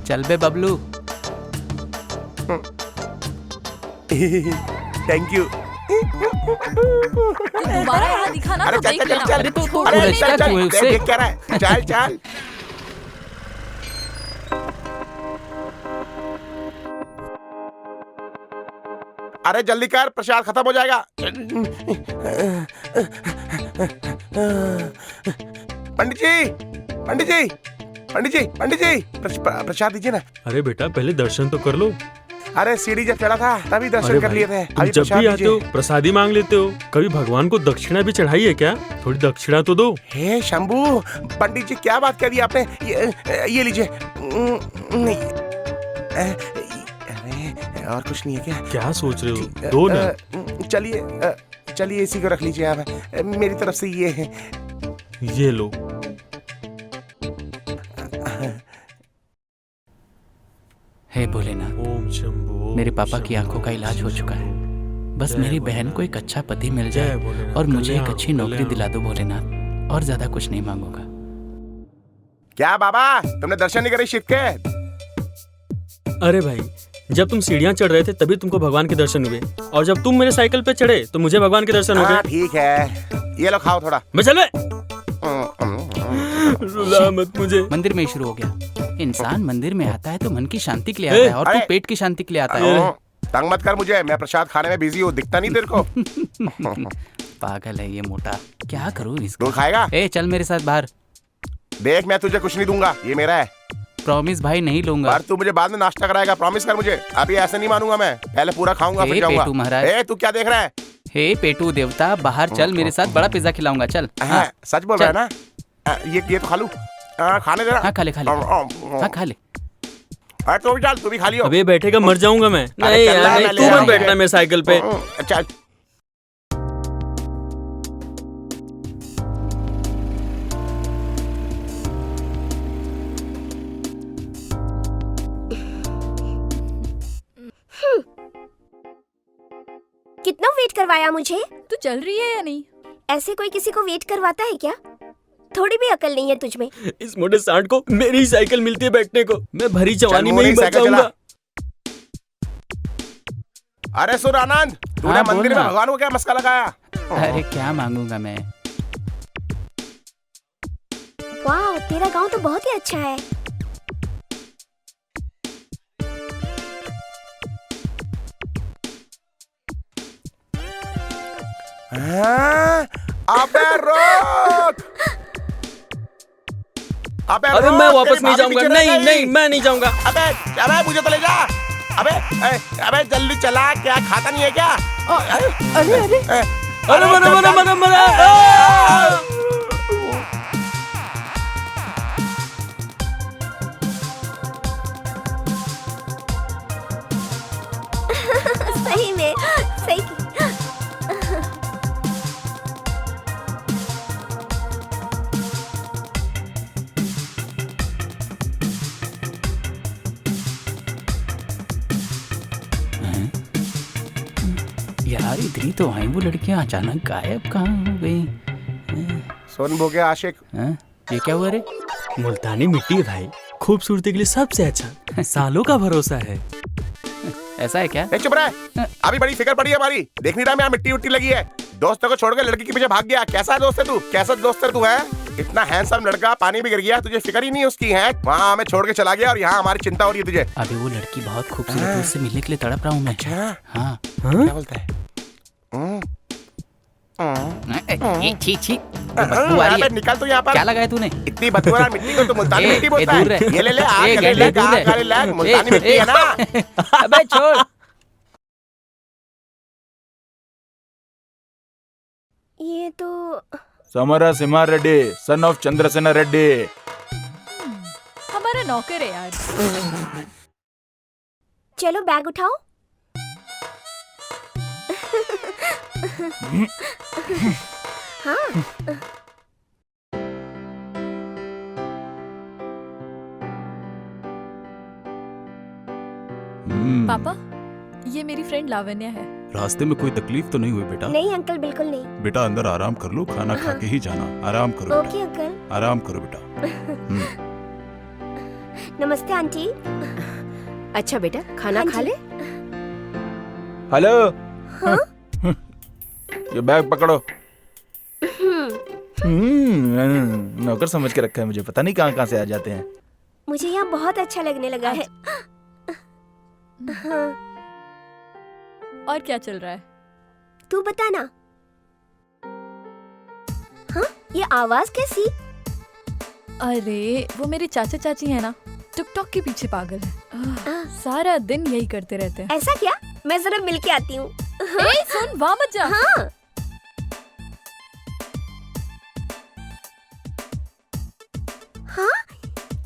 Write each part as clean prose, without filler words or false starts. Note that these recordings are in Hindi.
चल बे बबलू। Thank you. तू दोबारा यहाँ दिखा ना अरे तो चल देख चल लेना। चल अरे तो छोड़ अरे नहीं क्या चल देना। तू है चल उससे? देख क्या रहा है, चल चल। अरे जल्दी कर, प्रसाद खत्म हो जाएगा। पंडित जी, पंडित जी, पंडित जी, पंडित जी, प्रसाद दीजिए ना। अरे बेटा पहले दर्शन तो कर लो। अरे सीढ़ी जब चढ़ा था तभी दर्शन अरे कर भाई, लिए थे। तुम अभी जब प्रसाद भी आते हो दीजिए। प्रसादी मांग लेते हो। कभी भगवान को दक्षिणा भी चढ़ाई है क्या? थोड़ी दक्षिणा तो दो। हे शंभू, पंडित जी क्या बात कर दी आपने। ये लीजिए। नहीं, अरे और कुछ नहीं है क्या? क्या सोच रहे हो? दो ना। चलिए चलिए इसी को रख लीजिए आप। मेरी तरफ से ये है। ये लो। हे भोलेनाथ, ओम शंभू। मेरे पापा की आंखों का इलाज हो चुका है। बस जय मेरी बहन भोलेनाथ। को एक अच्छा पति मिल जय जाए भोलेनाथ, और मुझे एक कल्याण, अच्छी नौकरी कल्याण। दिला दो भोलेनाथ। और ज्यादा कुछ नहीं मांगूंगा। क्या बाबा, तुमने दर्शन नहीं करे शिव के? अरे भाई, जब तुम सीढ़ियाँ चढ़ रहे थे तभी तुमको भगवान के दर्शन हुए, और जब तुम मेरे साइकिल पे चढ़े तो मुझे भगवान के दर्शन हो हाँ गए। ठीक है, ये लो खाओ थोड़ा। मैं चल बे। रुला मत मुझे। मंदिर में ही शुरू हो गया। इंसान मंदिर में आता है तो मन की शांति के लिए आता है, और तू अरे! पेट की शांति के लिए आता है। तंग मत कर मुझे, मैं प्रसाद खाने में बिजी हूँ, दिखता नहीं तेरे को। पागल है ये मोटा। क्या करूँ इसका? दूध खाएगा? ए चल मेरे साथ बाहर। देख मैं तुझे कुछ नहीं दूंगा, ये मेरा है। प्रॉमिस भाई, नहीं लूंगा। पर तू मुझे बाद में नाश्ता कराएगा, प्रॉमिस कर मुझे। अभी ऐसे नहीं मानूंगा मैं, पहले पूरा खाऊंगा हे फिर जाऊंगा। पेटू महाराज। ए तू क्या देख रहा है? हे पेटू देवता, बाहर चल मेरे साथ, बड़ा पिज्जा खिलाऊंगा। चल। हाँ सच बोल रहा है ना? ये तो खा लूं? खाने दे हाँ, खा ले खा ले। हाँ खा ले। अरे तू भी चल, तू भी खा लियो। अबे बैठेगा मर जाऊंगा मैं। अरे नहीं चल यार ना, नहीं, मैं तू ले मत रहा हूँ। बैठना मेरे साइकिल पे। चल। कितना वेट करवाया मुझे? तू चल रही है या नहीं? ऐसे कोई किसी को वेट करवाता है क्या? थोड़ी भी अकल नहीं है तुझ में। इस मोटे सांड को मेरी ही साइकिल मिलती है बैठने को। मैं भरी जवानी में ही मोरी बच साइकिल जाऊंगा। अरे सुन आनंद, तूने हाँ, बोल मंदिर में ना। भगवान को क्या मस्का लगाया? अरे क्या मांगूंगा मैं? वाह, तेरा गांव तो बहुत ही अच्छा है। हाँ? अबे रोक! अबे अरे रोक, मैं वापस तेरी नहीं भाभी जाऊंगा। पीछे नहीं रह गई। नहीं, मैं नहीं जाऊंगा। अबे अबे मुझे तो ले जा। अबे अबे जल्दी चला, क्या खाता नहीं है क्या? अरे अरे अरे मरा मरा मरा मरा। सही में सही की। यार इतनी तो आई वो लड़कियां, अचानक गायब कहाँ हो गई? सुन भोगे आशिक, हाँ? ये क्या हुआ रे? मुल्तानी मिट्टी है भाई, खूबसूरती के लिए सबसे अच्छा, सालों का भरोसा है। ऐसा है क्या? ए चुप रह। अभी बड़ी फिक्र पड़ी है हमारी, देख नहीं रहा मैं यहाँ मिट्टी उट्टी लगी है। दोस्तों को छोड़कर लड़की के पीछे भाग गया। कैसा दोस्त है तू? कैसा दोस्त है तू? है इतना हैंडसम लड़का पानी में गिर गया, तुझे फिक्र ही नहीं उसकी है। वहाँ हमें छोड़ के चला गया और यहाँ हमारी चिंता हो रही है तुझे। अभी वो लड़की बहुत खूबसूरत है, उससे मिलने के लिए तड़प रहा हूँ मैं। अच्छा, हाँ। क्या बोलता है? ये छी छी, बदबू आ रही है। अबे निकल तू यहाँ पर। क्या लगाया तूने? इतनी बदबूदार मिट्टी को तो मुल्तानी ए, मिट्टी ए, बोलता दूर है। रह। ये ले ले, आग ए, ले गैंडे, ले, दूर आग रह। ले ले, मुल्तानी ए, मिट्टी ए, है ना। अबे छोड़। ये तो समरा सिम्हा रेड्डी, सन ऑफ चंद्रसेना रेड्डी। हमारा नौकर है यार। चलो बैग उठाओ। हाँ, पापा, ये मेरी फ्रेंड लावण्या है। रास्ते में कोई तकलीफ तो नहीं हुई बेटा? नहीं अंकल, बिल्कुल नहीं। बेटा अंदर आराम कर लो, खाना खा के ही जाना। आराम करो ओके बेटा, अंकल। आराम करो बेटा। नमस्ते आंटी। अच्छा बेटा, खाना हाँ खा जी। ले। हेलो। हाँ? ये बैग पकड़ो। नौकर समझ के रखा है मुझे, पता नहीं कहाँ कहाँ से आ जाते हैं। मुझे यहाँ बहुत अच्छा लगने लगा है। हाँ, और क्या चल रहा है? तू बता ना। हाँ, ये आवाज कैसी? अरे वो मेरे चाचा चाची है ना, टिकटॉक के पीछे पागल है। सारा दिन यही करते रहते हैं। ऐसा क्या? मैं जरा मिल के आती हूँ। ए, सुन, वहाँ मत जा। हाँ। हाँ,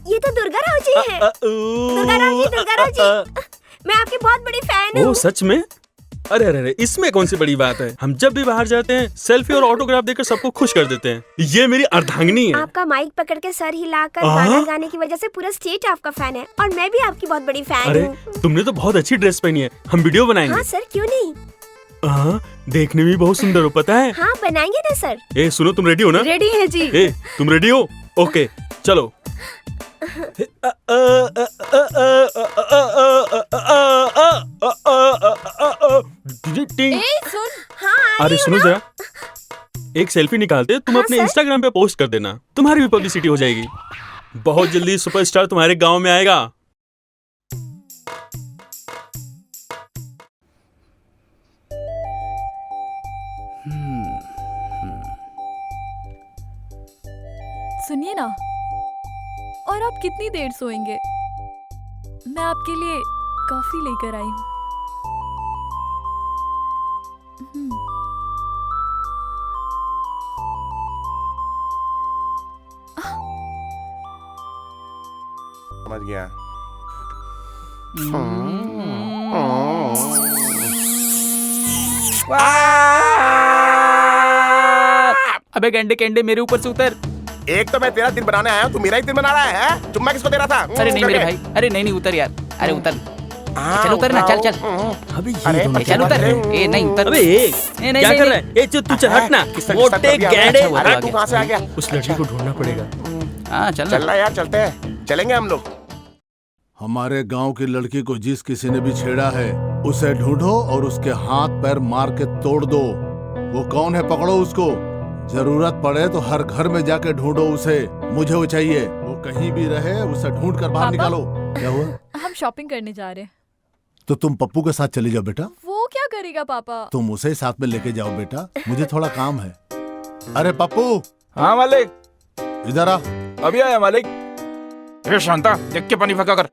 ये तो दुर्गा राव जी हैं। दुर्गा राव जी, मैं आपकी बहुत बड़ी फैन ओह हूँ। सच में? अरे अरे अरे, इसमें कौन सी बड़ी बात है। हम जब भी बाहर जाते हैं सेल्फी और ऑटोग्राफ देकर सबको खुश कर देते हैं। ये मेरी अर्धांगिनी है। आपका माइक पकड़ के सर हिलाकर गाना गाने की वजह से पूरा स्टेट आपका फैन है, और मैं भी आपकी बहुत बड़ी फैन अरे हूँ। तुमने तो बहुत अच्छी ड्रेस पहनी है, हम वीडियो बनाएंगे। हाँ सर, क्यों नहीं। हाँ, देखने में भी बहुत सुंदर हो, पता है। हाँ, बनाएंगे ना सर। ए सुनो, तुम रेडी हो ना? रेडी है जी। ए तुम रेडी हो? ओके चलो। ए, सुन। हाँ, अरे सुनो जरा, एक सेल्फी निकालते तुम हाँ, अपने सर। इंस्टाग्राम पे पोस्ट कर देना, तुम्हारी भी पब्लिसिटी हो जाएगी। बहुत जल्दी सुपरस्टार तुम्हारे गांव में आएगा। सुनिए ना, और आप कितनी देर सोएंगे? मैं आपके लिए कॉफी लेकर आई हूँ। समझ गया। अबे गेंडे केंडे मेरे ऊपर से उतर। एक तो मैं तेरा दिन बनाने आया हूँ, तू मेरा ही दिन बना रहा है। चुम्मा किसको दे रहा था? अरे नहीं मेरे करके। भाई, अरे नहीं नहीं उतर यार, अरे उतर। हाँ, चल उतर ना, चल चल। अबे अरे, ये दोनों ए, चल उतर। ए नहीं उतर। अबे ए, नहीं क्या नहीं, कर नहीं। रहा है? ए तू चल हट ना। किसने मोटे कर दिया? गैंडे। अच्छा हुआ। अरे आ तू गया। कहाँ से आ गया? उस लड़की को ढूंढना पड़ेगा। हाँ चल चल रहा है यार, चलते हैं, चलेंगे हम लोग। हमारे गांव की लड़की को जिस किसी ने भी छेड़ा है, उसे ढूंढो और उसके हाथ पैर मार के तोड़ दो। वो कौन है, पकड़ो उसको। जरूरत पड़े तो हर घर में जाके ढूंढो उसे। मुझे वो चाहिए। वो कहीं भी रहे, उसे ढूंढ कर बाहर पापा? निकालो। क्या हुआ? हम शॉपिंग करने जा रहे हैं। तो तुम पप्पू के साथ चली जाओ बेटा। वो क्या करेगा पापा? तुम उसे साथ में लेके जाओ बेटा, मुझे थोड़ा काम है। अरे पप्पू, हाँ मालिक, इधर आ। अभी आया मालिक। ए शांता, देख के पानी फेंका कर।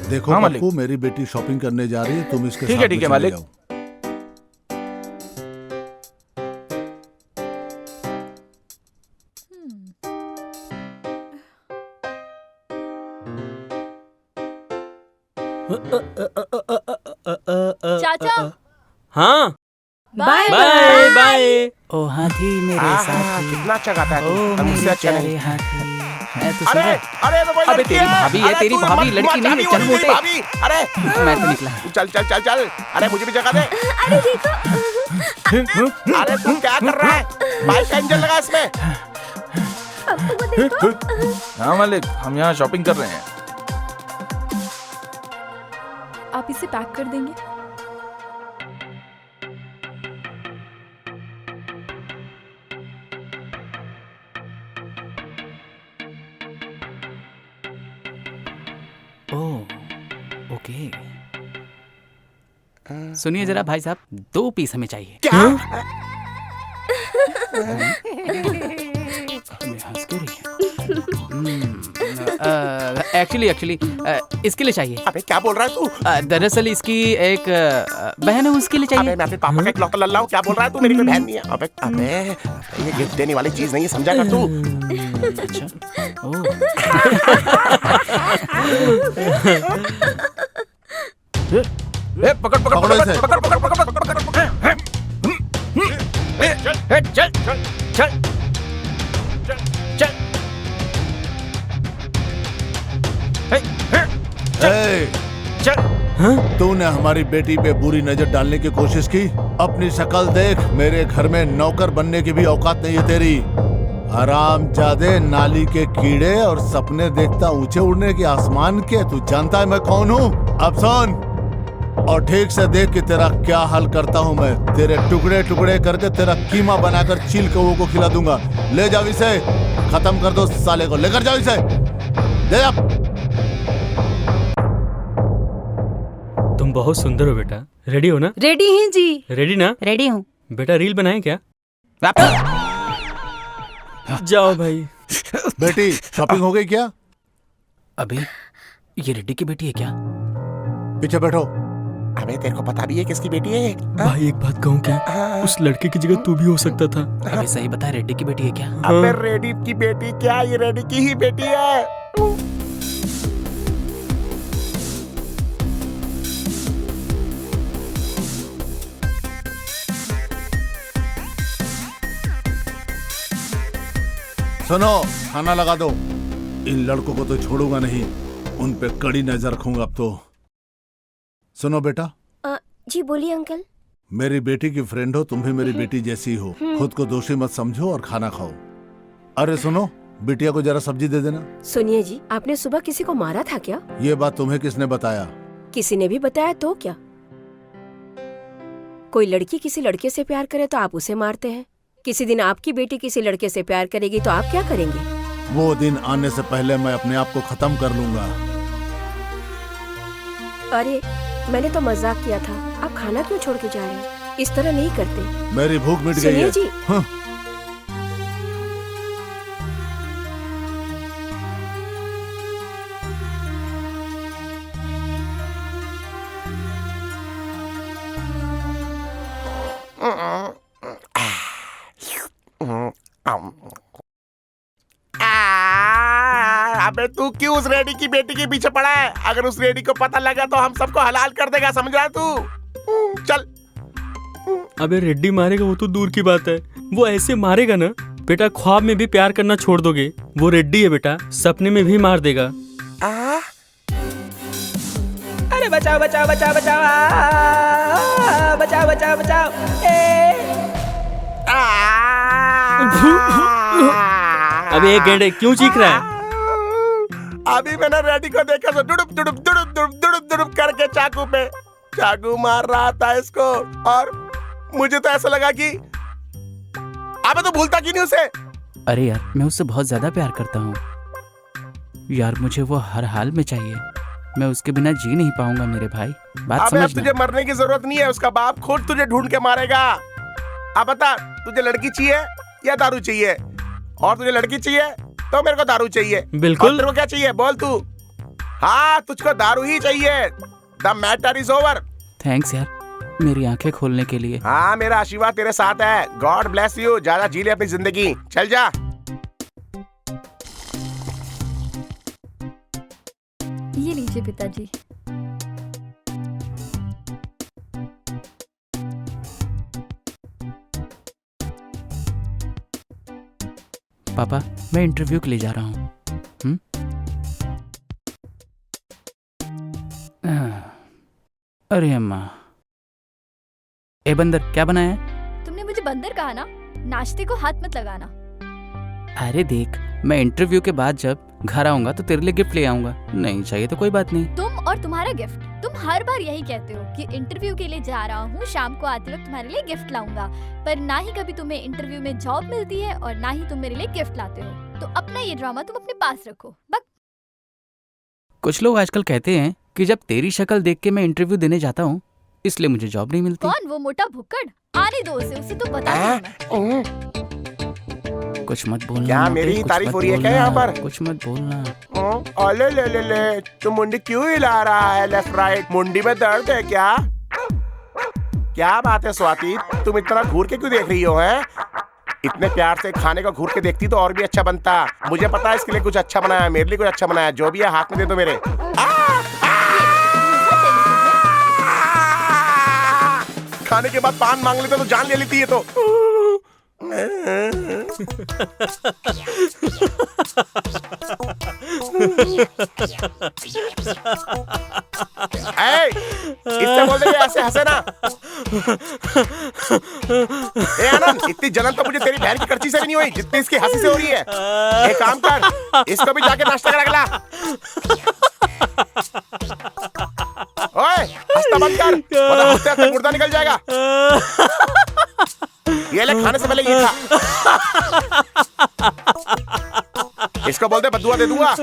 देखो हाँ, मालिक। पप्पू, मेरी बेटी शॉपिंग करने जा रही है, तुम इसके ठीक है, साथ ठीक में है, चले मालिक। जाओ। चाचा, हाँ बाय बाय बाय। ओ हाथी मेरे हाँ, साथ। कितना अच्छा गाता है ओ तू, मुझसे मेरे अच्छा प्यारे नहीं। हाथी। मैं तो अरे सुना। अरे तो वही अबे लड़की तेरी भाभी है, अरे तेरी तू भाभी, मत- लड़की मत नहीं है, जानी, चल वो तेरी मोटे। भाभी। अरे मैं तो निकला। चल चल चल चल। अरे मुझे भी जगह दे। अरे देखो, अरे तू क्या कर रहा है? बाइक का इंजन लगा इसमें। पप्पू को देखो। हाँ मालिक, हम यहाँ शॉपिंग कर रहे हैं। आप इसे पैक कर देंगे? Oh okay. सुनिए जरा भाई साहब, 2 पीस हमें चाहिए। क्या? हमें हंस क्यों रही है? एक्चुअली इसके लिए चाहिए। अबे क्या बोल रहा है तू? दरअसल इसकी एक बहन है, उसके लिए अबे चाहिए। मैं अपने पापा का इकलौता लल्ला हूँ, क्या बोल रहा है तू? मेरी कोई बहन नहीं है। अबे अबे ये गिफ्ट देने वाली चीज नहीं है, समझा कर तू। अच्छा ओह ए पकड़ पकड़ पकड़ो पकड़ इसे। पकड़ पकड़ पकड़ पकड़ पकड़ पकड़। ए, चल चल चल चल। ए, चल। तूने हमारी बेटी पे बुरी नजर डालने की कोशिश की। अपनी शक्ल देख, मेरे घर में नौकर बनने की भी औकात नहीं है तेरी। हरामजादे, नाली के कीड़े और सपने देखता ऊंचे उड़ने के आसमान के। तू जानता है मैं कौन हूँ? अब सुन और ठीक से देख कि तेरा क्या हाल करता हूँ मैं। तेरे टुकड़े टुकड़े करके तेरा कीमा बनाकर चील कौओं को खिला दूंगा। ले जाओ इसे, खत्म कर दो साले को। लेकर जाओ इसे, ले जाओ। तुम बहुत सुंदर हो बेटा। रेडी हो ना? रेडी हैं जी। रेडी ना? रेडी हूँ। बेटा रील बनाए क्या? जाओ भाई। बेटी शॉपिंग हो गई क्या? अबे ये रेड्डी की बेटी है क्या? पीछे बैठो। अबे तेरे को पता भी है किसकी बेटी है? भाई एक बात कहूँ क्या? उस लड़के की जगह तू भी हो सकता था। अबे सही बता, रेड्डी की बेटी है क्या? अबे रेडी की बेटी क्या, ये रेडी की ही बेटी है। सुनो, खाना लगा दो। इन लड़कों को तो छोड़ूंगा नहीं, उन पे कड़ी नजर रखूंगा अब तो। सुनो बेटा। जी बोलिए अंकल। मेरी बेटी की फ्रेंड हो, तुम भी मेरी बेटी जैसी हो। खुद को दोषी मत समझो और खाना खाओ। अरे सुनो, बिटिया को जरा सब्जी दे देना। सुनिए जी, आपने सुबह किसी को मारा था क्या? ये बात तुम्हें किसने बताया? किसी ने भी बताया तो क्या? कोई लड़की किसी लड़के से प्यार करे तो आप उसे मारते हैं। किसी दिन आपकी बेटी किसी लड़के से प्यार करेगी तो आप क्या करेंगे? वो दिन आने से पहले मैं अपने आप को खत्म कर लूंगा। अरे मैंने तो मजाक किया था, आप खाना क्यों छोड़ के जा रहे हैं? इस तरह नहीं करते। मेरी भूख मिट गई सुनिए है। जी। हाँ। अबे तू क्यों उस रेडी की बेटी के पीछे पड़ा है? अगर उस रेडी को पता लगा तो हम सबको हलाल कर देगा, समझ रहा है तू? चल। अबे रेड्डी मारेगा वो तो दूर की बात है, वो ऐसे मारेगा ना बेटा, ख्वाब में भी प्यार करना छोड़ दोगे। वो रेड्डी है बेटा, सपने में भी मार देगा। अरे बचाओ बचाओ बचाओ बचाओ, बचाओ बचाओ बचाओ। अबे एक गेंडे क्यों चीख रहा है? अभी मैंने रेडी को देखा तो दुड़ुप दुड़ुप दुड़ुप दुड़ुप दुड़ुप दुड़ुप करके चाकू मार रहा था इसको, और मुझे तो ऐसा लगा कि अबे तो भूलता क्यों नहीं उसे? अरे यार, मैं उससे बहुत ज्यादा प्यार करता हूँ यार, मुझे वो हर हाल में चाहिए। मैं उसके बिना जी नहीं पाऊंगा मेरे भाई, बात अबे अब समझना। तुझे मरने की जरूरत नहीं है, उसका बाप खुद तुझे ढूंढ के मारेगा। अब बता, तुझे लड़की चाहिए या दारू चाहिए? और तुझे लड़की चाहिए तो मेरे को दारू चाहिए। बिल्कुल। और तेरे को क्या चाहिए बोल तू? हाँ, तुझको दारू ही चाहिए। The matter is over. Thanks यार, मेरी आंखें खोलने के लिए। हाँ, मेरा आशीर्वाद तेरे साथ है। God bless you. ज्यादा जी ले अपनी जिंदगी, चल जा। ये लीजिए पिताजी। पापा, मैं इंटरव्यू के लिए जा रहा हूँ। अरे अम्मा। ए बंदर, क्या बनाया है? तुमने मुझे बंदर कहा ना, नाश्ते को हाथ मत लगाना। अरे देख, मैं इंटरव्यू के बाद जब घर आऊंगा तो तेरे लिए गिफ्ट ले आऊंगा। नहीं चाहिए तो कोई बात नहीं। तुम और तुम्हारा गिफ्ट, तुम हर बार यही कहते हो कि इंटरव्यू के लिए जा रहा हूँ, शाम को आते वक्त तुम्हारे लिए गिफ्ट लाऊंगा, पर ना ही कभी तुम्हें इंटरव्यू में जॉब मिलती है और ना ही तुम मेरे लिए गिफ्ट लाते हो। तो अपना ये ड्रामा तुम अपने पास रखो। बस। कुछ लोग आजकल कहते हैं कि जब तेरी शक्ल देख के मैं इंटरव्यू देने जाता हूँ इसलिए मुझे जॉब नहीं मिलती। कौन वो मोटा भुक्कड़? आने दो उसे तो बता दूंगी मैं। कुछ मत बोलना। क्या मोटे, मेरी कुछ तारीफ मत हो रही है क्या बोलना, यहाँ पर? कुछ मत बोलना। ओले ले ले ले, तू मुंडी क्यों हिला रहा है लेफ्ट राइट? मुंडी में दर्द है क्या? क्या बात है स्वाति, तुम इतना घूर के क्यों देख रही हो? है इतने प्यार से खाने को घूर के देखती तो और भी अच्छा बनता। मुझे पता है इसके लिए कुछ अच्छा बनाया, मेरे लिए कुछ अच्छा बनाया। जो भी है हाथ में दे दो मेरे। खाने के बाद पान मांग लेते तो जान ले लेती है तो। इससे बोल दे ऐसे हंसे ना। ए आनंद, इतनी जलन तो मुझे तेरी बहन की करची से भी नहीं हुई जितनी इसकी हंसी से हो रही है। एक काम कर, इसको भी जाके नाश्ता करा के ला। ओए, हंसना बंद कर, वरना हंसते हंसते मुर्दा निकल जाएगा। ये ले, खाने से पहले ये खा। इसको बोलते बद्दुआ दे दूंगा।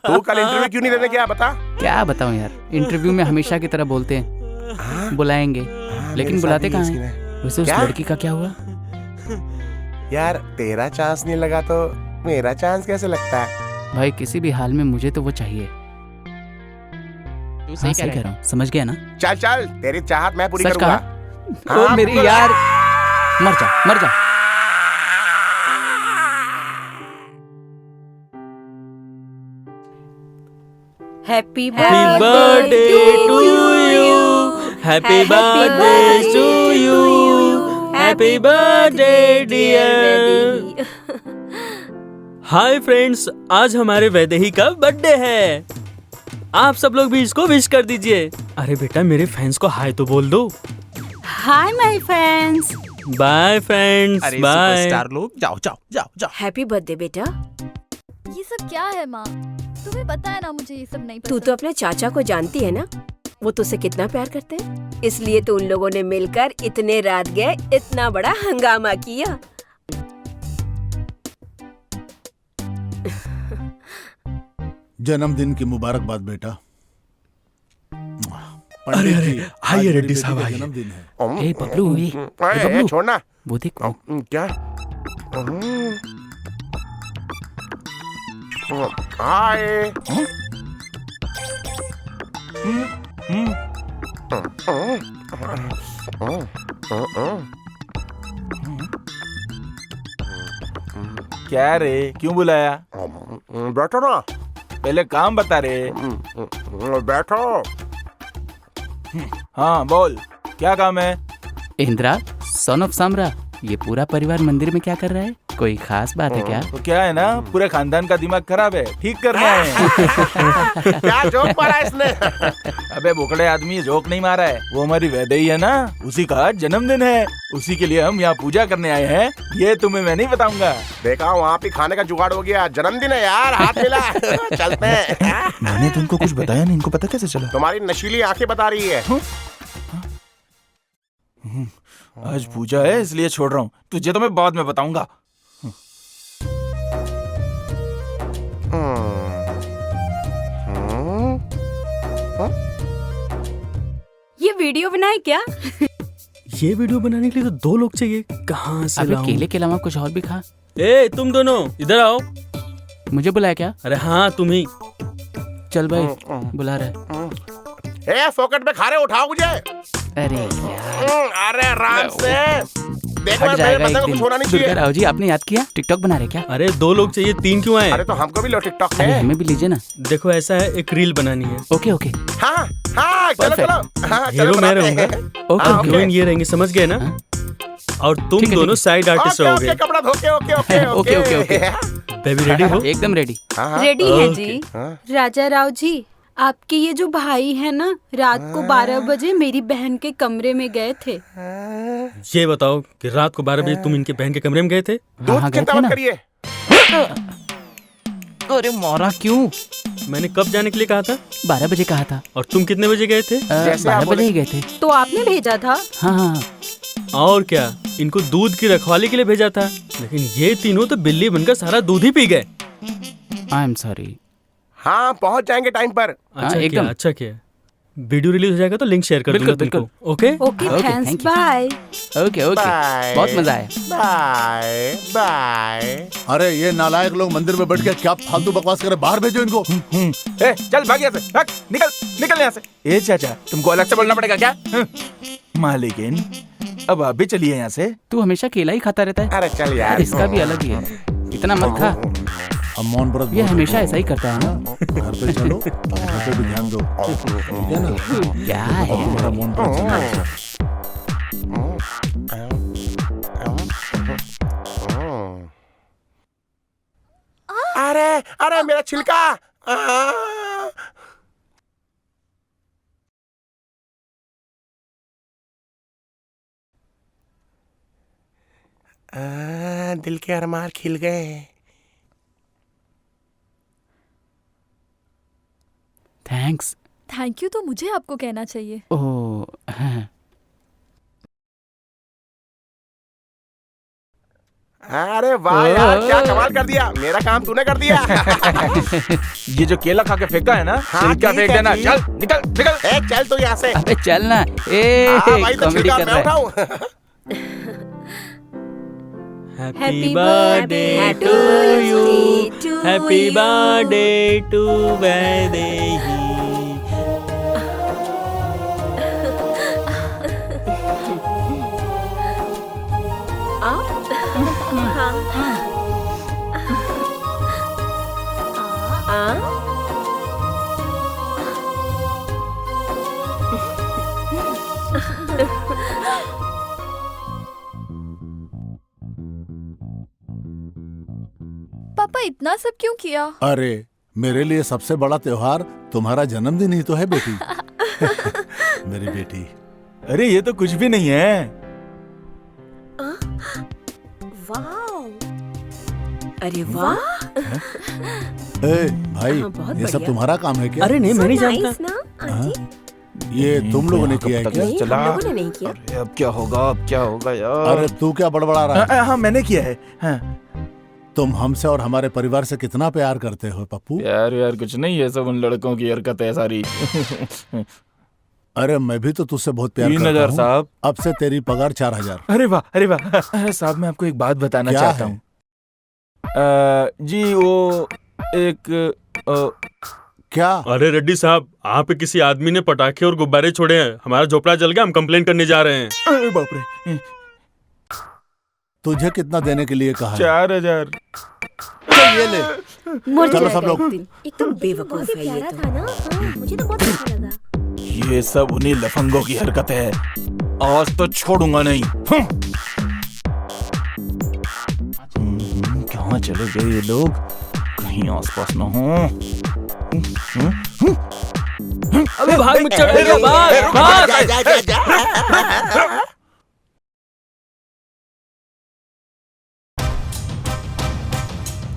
तू कल इंटरव्यू क्यों नहीं देने गया, बता। क्या बताऊं यार, इंटरव्यू में हमेशा की तरह बोलते हैं बुलाएंगे, लेकिन बुलाते कहाँ हैं? वैसे उस क्या? लड़की का क्या हुआ? यार तेरा चांस नहीं लगा तो मेरा चांस कैसे लगता है? भाई किसी भी हाल में मुझे तो वो चाहिए। तू हाँ, सही कह रहा हूँ, समझ गया ना? चल चल, तेरी चाहत मैं पूरी सच करूंगा। कहा? ओ मेरी यार, मर जा मर जा। Happy Happy birthday to you. Happy birthday to you. Happy birthday dear. Hi friends, आज हमारे वैदेही का बर्थडे है। आप सब लोग भी इसको विश कर दीजिए। अरे बेटा, मेरे फैंस को हाय तो बोल दो। Hi my friends. Bye friends, अरे बाय। सुपरस्टार लोग, जाओ जाओ जाओ जाओ। हैप्पी बर्थडे बेटा। ये सब क्या है माँ? तुम्हें पता है ना मुझे ये सब नहीं तू पसंद। तो अपने चाचा को जानती है ना, वो तुझसे कितना प्यार करते हैं, इसलिए तो उन लोगों ने मिलकर इतने रात गए इतना बड़ा हंगामा किया। जन्मदिन की मुबारकबाद बेटा। अरे, अरे, जी, आइए आज मेरी रेड्डी बेटी साहब, का आइए। जन्मदिन है। ए बबलू, ए बबलू, छोड़ना। वो देख क्या? हाय। क्या रे, क्यों बुलाया? बैठो ना। पहले काम बता रे। बैठो। हाँ बोल, क्या काम है? इंद्रा, सन ऑफ सामरा, ये पूरा परिवार मंदिर में क्या कर रहा है? कोई खास बात है क्या? तो क्या है ना, पूरे खानदान का दिमाग खराब है, ठीक करना है। क्या जोक मारा इसने? अबे बोकड़े आदमी, जोक नहीं मारा है, वो हमारी वैदेही है ना, उसी का जन्मदिन है, उसी के लिए हम यहाँ पूजा करने आए हैं। ये तुम्हें मैं नहीं बताऊंगा। देखा, वहाँ पे खाने का जुगाड़ हो गया। जन्मदिन है यार, हाथ मिला। चलते हैं। मैंने तुमको कुछ बताया नहीं, इनको पता कैसे चला? तुम्हारी नशीली आंखें बता रही है। आज पूजा है इसलिए छोड़ रहा हूँ, तुझे तो मैं बाद में बताऊंगा। ये वीडियो बनाए क्या? ये वीडियो बनाने के लिए तो 2 लोग चाहिए, कहाँ से अबे लाऊं? केले के अलावा कुछ और भी खा। ए तुम दोनों इधर आओ। मुझे बुलाया क्या? अरे हाँ, तुम ही। चल भाई, बुला रहा है। ए फोकट में खा रहे, उठाओ मुझे। अरे यार, अरे आराम से। देखो हट मेरे जाएगा बंदे एक को दिन। कुछ होना नहीं दुर्गा चाहिए। राव जी, आपने याद किया? टिकटॉक बना रहे क्या? अरे 2 लोग चाहिए, 3 क्यों आए? अरे तो हमको भी लो टिकटॉक अरे में। हमें भी लीजिए ना। देखो ऐसा है, एक रील बनानी है। ओके ओके हाँ हाँ, चलो Perfect. चलो। हाँ, चलो हीरो मैं बनाते रहूंगा, हैं। ओके हाँ, ओके। हीरोइन ये रहेंगे, समझ गए ना? हाँ। और तुम ठीक है, दोनों ठीक है। साइड आर्टिस्ट ओके, रहोगे। ओके, कपड़ा धोके, okay okay okay, okay, okay. Baby ready हो? एकदम रेडी। हाँ, हाँ। रेडी है ओके। जी। हाँ। राजा राव जी, आपके ये जो भाई है ना, रात को 12 बजे मेरी बहन के कमरे में गए थे। ये बताओ कि रात को 12 बजे तुम इनके बहन के कमरे में गए थे? हाँ हाँ, दूध गए चिंता थे मत ना। करिए। अरे मोरा क्यों? मैंने कब जाने के लिए कहा था? 12 बजे कहा था। और तुम कितने बजे गए थे? जैसे 12 आप बजे बोले। ही गए थे। तो आपने भेजा था? हाँ हाँ। और क्या, इनको दूध की रखवाली के लिए भेजा था, लेकिन ये तीनों तो बिल्ली बनकर सारा दूध ही पी गए। I am sorry. हाँ, पहुँच जाएंगे टाइम पर। अच्छा किया, एकदम। अच्छा किया। वीडियो रिलीज हो जाएगा तो लिंक शेयर कर बिल्कुल, दूंगा तुमको। बिल्कुल। Okay? Okay Okay, thanks, thank you. Bye. Okay okay, bye. बहुत मजा आया। Bye bye. अरे ये नालायक लोग मंदिर में बैठ के क्या फालतू बकवास करे, बाहर भेजो इनको। ए, चल भाग यहाँ से, भाग, निकल निकल यहाँ से। ए चाचा, तुमको अलग से बोलना पड़ेगा क्या? मालिकिन, अब आप भी चलिए यहाँ से। तू हमेशा केला ही खाता रहता है। अरे चल यार। इसका भी अलग ही है, इतना मत खा। अब मौन व्रत ये बहुत हमेशा हो ऐसा ही करता है ना। गया। घर पे चलो, घर पे भी ध्यान दो, ठीक है ना? क्या अब है? तुम्हारा मौन व्रत चलेगा। अरे अरे मेरा छिलका। दिल के अरमान खिल गए। थैंक्स। थैंक यू तो मुझे आपको कहना चाहिए। ओह हाँ। अरे वाह यार, क्या कमाल कर दिया, मेरा काम तूने कर दिया। ये जो केला खा के फेंका है ना, हाँ, छिलका ठीक फेंक है देना। जी। चल निकल निकल। ए चल तू यहाँ से। अबे चल ना। हाँ, भाई तो कॉमेडी छिलका कर मैं रहा है। उठाऊं। Happy birthday to you, happy birthday to Vaidehi. पापा इतना सब क्यों किया? अरे मेरे लिए सबसे बड़ा त्योहार तुम्हारा जन्मदिन ही तो है बेटी। मेरी बेटी। अरे ये तो कुछ भी नहीं है। वाह, अरे वाह, ए भाई, हाँ, बहुत ये सब बढ़िया। तुम्हारा काम है क्या? अरे नहीं, मैं नहीं So जानता। nice ना आंटी? ये तुम लोगों ने किया है क्या? नहीं, चला। हम लोगों ने नहीं किया। अरे अब क्या होगा, अब क्या होगा यार। अरे तू क्या बड़बड़ा रहा है? हाँ मैंने किया है। हाँ। तुम हमसे और हमारे परिवार से कितना प्यार करते हो पप्पू? यार यार कुछ नहीं, ये सब उन लड़कों की हरकत है सारी। अरे मैं भी तो तुझसे बहुत प्यार 3000 करता हूँ। साहब। अब से तेरी पगार 4000। अरे वाह अरे वाह। अरे साहब मैं आपको एक बात बताना क्या चाहता है? हूँ। जी वो एक क्या? अरे रेड्डी साहब, आप पे किसी आदमी ने पटाखे और गुब्बारे छोड़े हैं। हमारा झोपड़ा जल गया, हम कंप्लेंट करने जा रहे हैं। अरे बाप रे। तुझे कितना देने के लिए कहा है? 4000। चल ये ले। मर चलो जाएगा सब लोग। एक दिन। एकदम बेवकूफ बहुत ही है ये प्यारा तो। था ना। हाँ, मुझे तो बहुत अच्छा लगा। ये सब उन्हीं लफंगों की हरकत है। आज तो छोड़ूंगा नहीं। कहाँ चले गए ये लोग? कहीं आसपास न हो। अबे भाग मत चढ़ेगा, भाग भाग।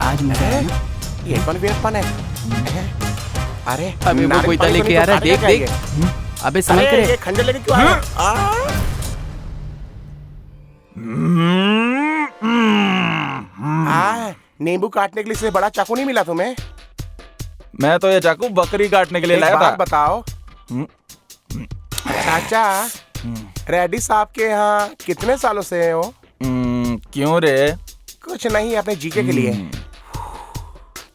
आज मजा आया ना? ये कौन वीरपन है? अरे अबे वो कोई तो लेके आ रहा है, देख देख। अबे समझ अरे करे। ये खंजर लेके क्यों आया? नींबू काटने के लिए इससे बड़ा चाकू नहीं मिला तुम्हें? मैं तो ये चाकू बकरी काटने के लिए एक लाया बात था। बताओ चाचा, रेड्डी साहब के यहाँ कितने सालों से हो? क्यों रे? कुछ नहीं, अपने जीके के लिए।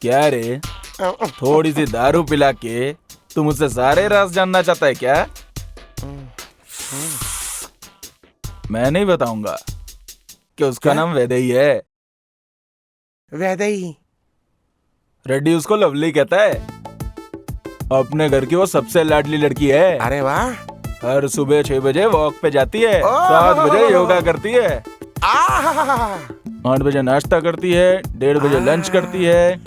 क्या रे? थोड़ी सी दारू पिला के तू मुझसे सारे राज जानना चाहता है क्या? मैं नहीं बताऊंगा कि उसका नाम वैदेही है। वैदेही? रेड्डी उसको लवली कहता है। अपने घर की वो सबसे लाडली लड़की है। अरे वाह। हर सुबह 6 बजे वॉक पे जाती है, ओह! 7 बजे योगा करती है, आह! 8 बजे नाश्ता करती है, 1:30 बजे लंच करती है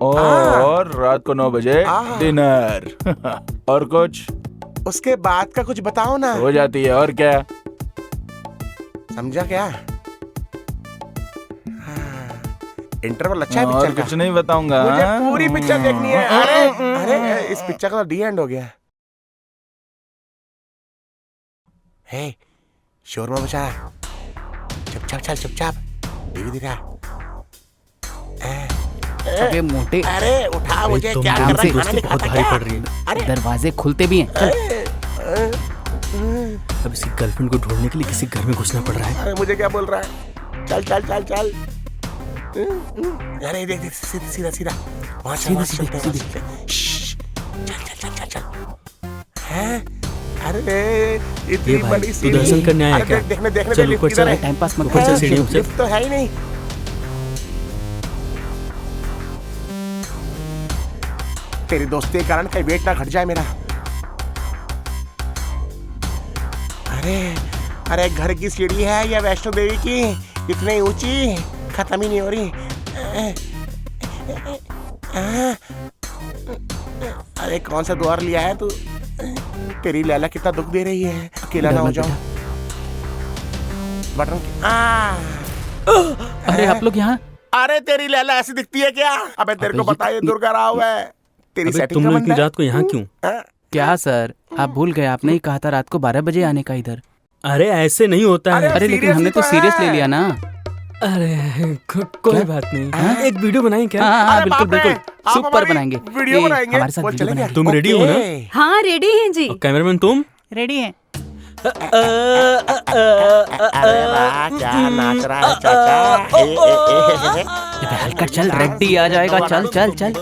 और रात को 9 बजे डिनर। और कुछ उसके बाद का कुछ बताओ ना। हो जाती है और क्या। समझा क्या? इंटरवल अच्छा है और पिक्चर कुछ का। नहीं बताऊंगा। मुझे पूरी पिक्चर देखनी है। अरे अरे इस पिक्चर का तो डी एंड हो गया। हे, शोरमा मचा रहा। चुपचाप चल, चुपचाप। टीवी दिखा। अबे मोटे, अरे उठा मुझे, तुम क्या काम कर रहा से है? खाना नहीं बहुत खाता भारी क्या? पड़ रही है। अरे दरवाजे खुलते भी हैं। चल। अब इसी गर्लफ्रेंड को ढूंढने के लिए किसी घर में घुसना पड़ रहा है। अरे मुझे क्या बोल रहा है? चल चल चल चल। अरे देख देख, सीधा सीधा सीधा। वहाँ चल, वहाँ चलते हैं, वहाँ चलते हैं। श्श्श, चल चल चल चल चल। हैं? अरे इतनी ये भाई, बड़ी तू सीढ़ी। दर्शन करने आया अरे क्या? देखने देखने चल दे, लिफ्ट ऊपर किधर चल, है? टाइम पास मत ऊपर कर। चल सीढ़ियों से। लिफ्ट तो है ही नहीं। तेरी दोस्ती के कारण कहीं वेट ना घट जाए मेरा। अरे अरे घर की सीढ़ी है या वैष्णो देवी की? इतनी ऊंची, खत्म ही नहीं हो रही। अरे कौन सा द्वार लिया है तू? तेरी लैला कितना दुख दे रही है। अकेला ना हो जाऊं। बटन अरे आप लोग यहाँ? अरे तेरी लैला ऐसी दिखती है क्या? अबे तेरे को पता है ये दुर्गा राव है। तेरी अबे सेटिंग तुम का लोग बंदा इतनी है। रात को यहाँ क्यों? हाँ? क्या सर, आप भूल गए, आपने ही कहा था रात को 12 बजे आने का इधर। अरे ऐसे नहीं होता है। अरे लेकिन हमने तो सीरियस ले लिया ना। अरे कोई बात नहीं। हाँ? एक वीडियो बनाएं क्या? हाँ अरे बिल्कुल बाप रे, बिल्कुल, आप सुपर हमारी बनाएंगे। वीडियो ये, बनाएंगे? हमारे साथ वो वीडियो चलेंगे? बनाएंगे। तुम रेडी हो ना? ओके। हाँ रेडी हैं जी। और कैमरामैन तुम? रेडी है। अरे वाह, क्या नाच रहा है चाचा। हल्का चल, रेडी आ जाएगा। चल चल चल।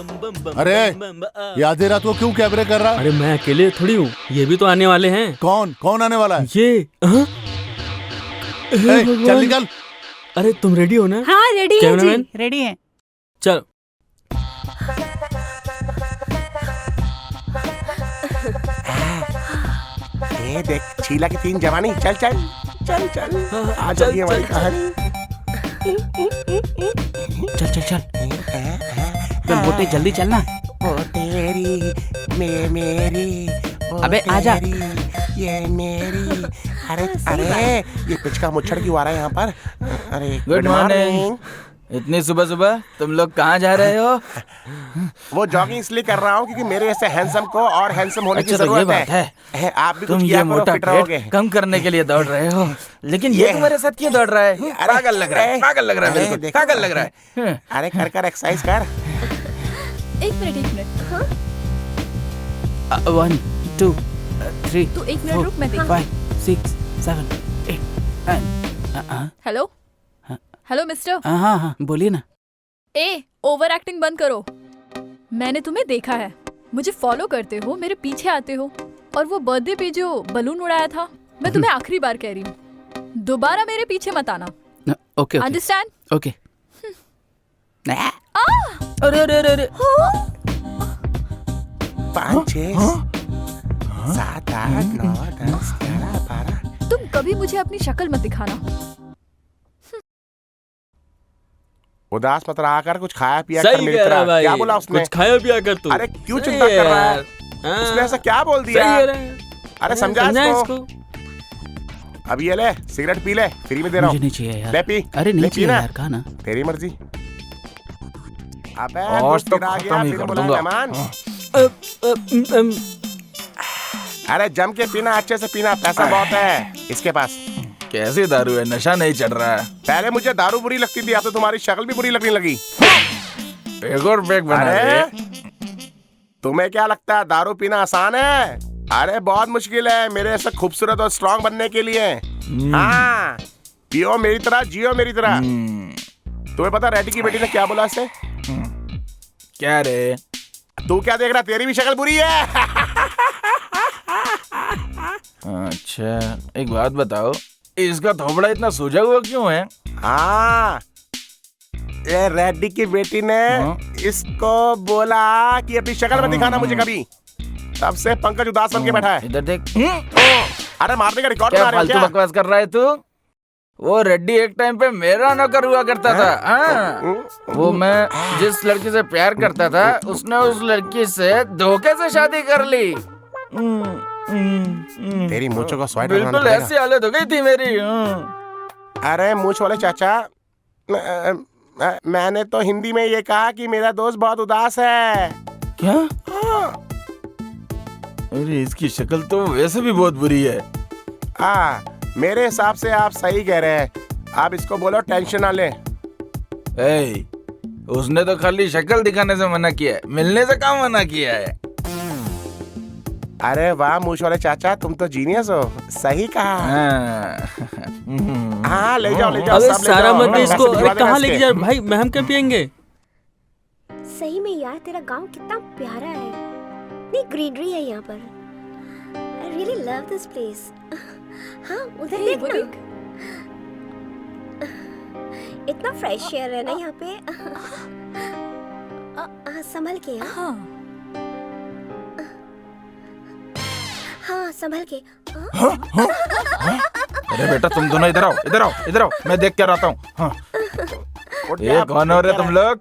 अरे ये आधी रात को क्यों कैमरे कर रहा? अरे मैं अकेले थोड़ी हूँ, ये भी तो आने वाले हैं। कौन कौन आने वाला है? ये हाँ? चल निकल। अरे तुम रेडी हो ना? हाँ रेडी हैं कैमरामैन जी। रेडी है। चलो। ये देख शीला की 3 जवानी। चल चल चल चल आ जाएगी हमारी कहानी। चल चल चल चल मोटे, जल्दी चलना। ओ तेरी मेरी ओ अबे आजा। तेरी, ये मेरी। अरे अरे ये पिचका मुच्छड़ क्यों आ रहा है यहाँ पर? अरे गुड मॉर्निंग। इतनी सुबह सुबह तुम लोग कहाँ जा रहे हो? वो जॉगिंग इसलिए कर रहा हूँ क्योंकि मेरे जैसे हैंडसम को और हैंडसम होने की अच्छा, तो ये जरूरत बात है। आप भी तुम कुछ ये किया करो, मोटा फिट रहोगे। पेट कम करने के लिए दौड़ रहे हो, लेकिन ये तुम्हारे साथ क्यों दौड़ रहा है? पागल लग रहा है, पागल लग रहा है, बिल्कुल देखो। पागल लग रहा है। अरे कर कर एक्सरसाइज कर। एक मिनट। हाँ 1 2 3 तू 1 मिनट रुक, मैं देख। 5 6 7 8 9। Hello hello mister. हाँ हाँ बोलिए ना। ए ओवर एक्टिंग बंद करो। मैंने तुम्हें देखा है, मुझे फॉलो करते हो, मेरे पीछे आते हो, और वो बर्थडे पे जो बलून उड़ाया था, मैं तुम्हें आखिरी बार कह रही हूँ, दोबारा मेरे पीछे मत आना। Okay understand? ओके। अरे अरे अरे अरे 5 6 7 8 9 10 11 12। तुम कभी मुझे अपनी शक्ल मत दिखाना। उदास मत रहा कर, कुछ खाया पिया कर सही मेरी कह रहा तरह। भाई। क्या बोला उसने? कुछ खाया पिया कर तू। अरे क्यों सही चिंता कर रहा है? हाँ। उसने ऐसा क्या बोल दिया? सही कह रहा है। अरे समझा इसको। अब ये ले सिगरेट पी ले, फ्री में दे रहा मुझे हूँ। नहीं चाहिए यार। ले पी। अरे ले नहीं पी चाहिए ना। यार, कहा ना। तेरी मर्जी। अबे आज दोस्त तो गिरा खत्म गया, ही फिर कर बुलाया दूंगा। मेहमान। अरे जम के पीना, अच्छे से पीना, पैसा बहुत है इसके पास। कैसी दारू है, नशा नहीं चढ़ रहा है। पहले मुझे दारू बुरी लगती थी, अब तो तुम्हारी शक्ल भी बुरी लगने लगी। एक और पैक बना अरे दे। तुम्हें क्या लगता है दारू पीना आसान है? अरे बहुत मुश्किल है मेरे ऐसा खूबसूरत और स्ट्रांग बनने के लिए। हाँ पियो मेरी तरह, जियो मेरी तरह। तुम्हें पता रेड्डी की बेटी ने क्या बोला इससे? क्या रे? तू क्या देख रहा, तेरी भी शक्ल बुरी है। अच्छा एक बात बताओ, इसका थोबड़ा इतना सूजा हुआ क्यों है? हाँ ये रेड्डी की बेटी ने इसको बोला कि अपनी शक्ल में दिखाना मुझे कभी। तब से पंकज उदास बन के बैठा है। इधर देख। अरे मारने का रिकॉर्ड क्या बना रहे हो फालतू क्या? बकवास कर रहा है तू? वो रेड्डी एक टाइम पे मेरा नौकर हुआ करता था। हाँ वो मैं जिस लड़की से प्यार करता था, उसने उस लड़की से धोखे से शादी कर ली। तेरी मूंछों को स्वाइट बिल्कुल ऐसी हालत हो गई थी मेरी। अरे मूंछ वाले चाचा, मैंने तो हिंदी में ये कहा कि मेरा दोस्त बहुत उदास है। क्या? अरे इसकी शक्ल तो वैसे भी बहुत बुरी है। मेरे हिसाब से आप सही कह रहे हैं। आप इसको बोलो टेंशन ना ले। उसने तो खाली शक्ल दिखाने से मना किया है, मिलने से काम मना किया है। अरे वाह मूंछ वाले चाचा, तुम तो जीनियस हो। सही कहा। हाँ ले जाओ ले जाओ। अबे सब ले सारा जाओ। मत दे इसको। पैसे अरे भिजवा देना कहाँ लेके इसके। जा भाई, मैं हम क्या पियेंगे? सही में यार तेरा गांव कितना प्यारा है, इतनी ग्रीनरी है यहाँ पर। I really love this place. हाँ उधर Hey, देख वो ना, देख। इतना फ्रेश एयर है ना यहाँ पे। संभल के। हाँ हाँ संभल के। अरे बेटा तुम दोनों इधर आओ, इधर आओ, इधर आओ, मैं देख कर आता हूँ। हाँ। ये कौन हो रहे तुम लोग?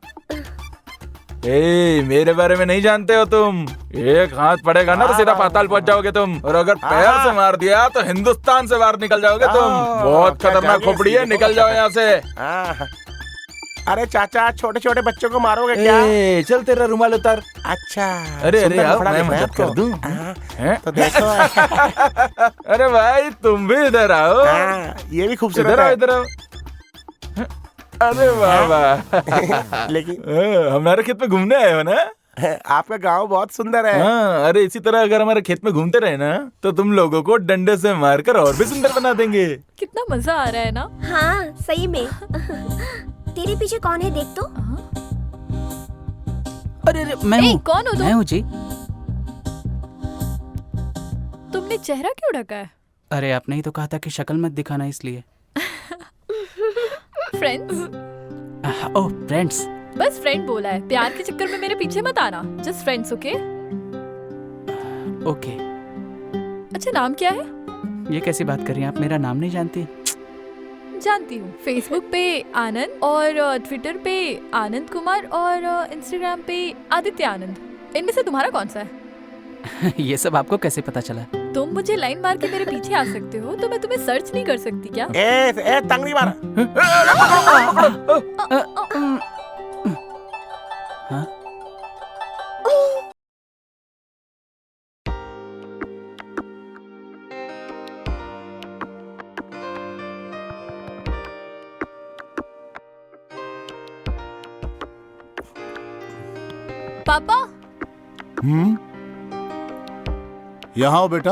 ए, मेरे बारे में नहीं जानते हो तुम। एक हाथ पड़ेगा ना तो सीधा पाताल पहुंच जाओगे तुम, और अगर पैर से मार दिया तो हिंदुस्तान से बाहर निकल जाओगे तुम। बहुत खतरनाक खोपड़ी है, निकल जाओ यहाँ से। अरे चाचा, छोटे छोटे बच्चों को मारोगे क्या? चल तेरा रुमाल उतार। अच्छा, अरे सुंदर आओ, कपड़ा मैं देखना है मदद कर आपको? दूं। तो देखो। अरे भाई तुम भी इधर आओ। ये भी खूबसूरत इधर आओ, है। इधर आओ। अरे वाह वाह। लेकिन हमारे खेत में घूमने आए हो ना? आपका गांव बहुत सुंदर है। हाँ, अरे इसी तरह अगर हमारे खेत में घूमते रहे ना तो तुम लोगों को डंडे से मारकर और भी सुंदर बना देंगे। कितना मजा आ रहा है ना। हाँ सही में। तेरे पीछे कौन है देख तो। अरे मैं ए, हूँ। कौन हो तुम? मैं हूँ जी। तुमने चेहरा क्यों ढका है? अरे आपने ही तो कहा था कि शक्ल मत दिखाना, इसलिए। फ्रेंड्स? ओह फ्रेंड्स। बस फ्रेंड बोला है, प्यार के चक्कर में मेरे पीछे मत आना। Just friends, okay? ओके। अच्छा, नाम क्या है? ये कैसी बात कर रही हैं आप? मेरा नाम नहीं जानती? जानती हूँ। फेसबुक पे आनंद, और ट्विटर पे आनंद कुमार, और इंस्टाग्राम पे आदित्य आनंद। इनमें से तुम्हारा कौन सा है? ये सब आपको कैसे पता चला? तुम मुझे लाइन मार के मेरे पीछे आ सकते हो, तो मैं तुम्हें सर्च नहीं कर सकती क्या? ए तंगड़ी मार। हाँ? पापा, यहाँ आओ बेटा।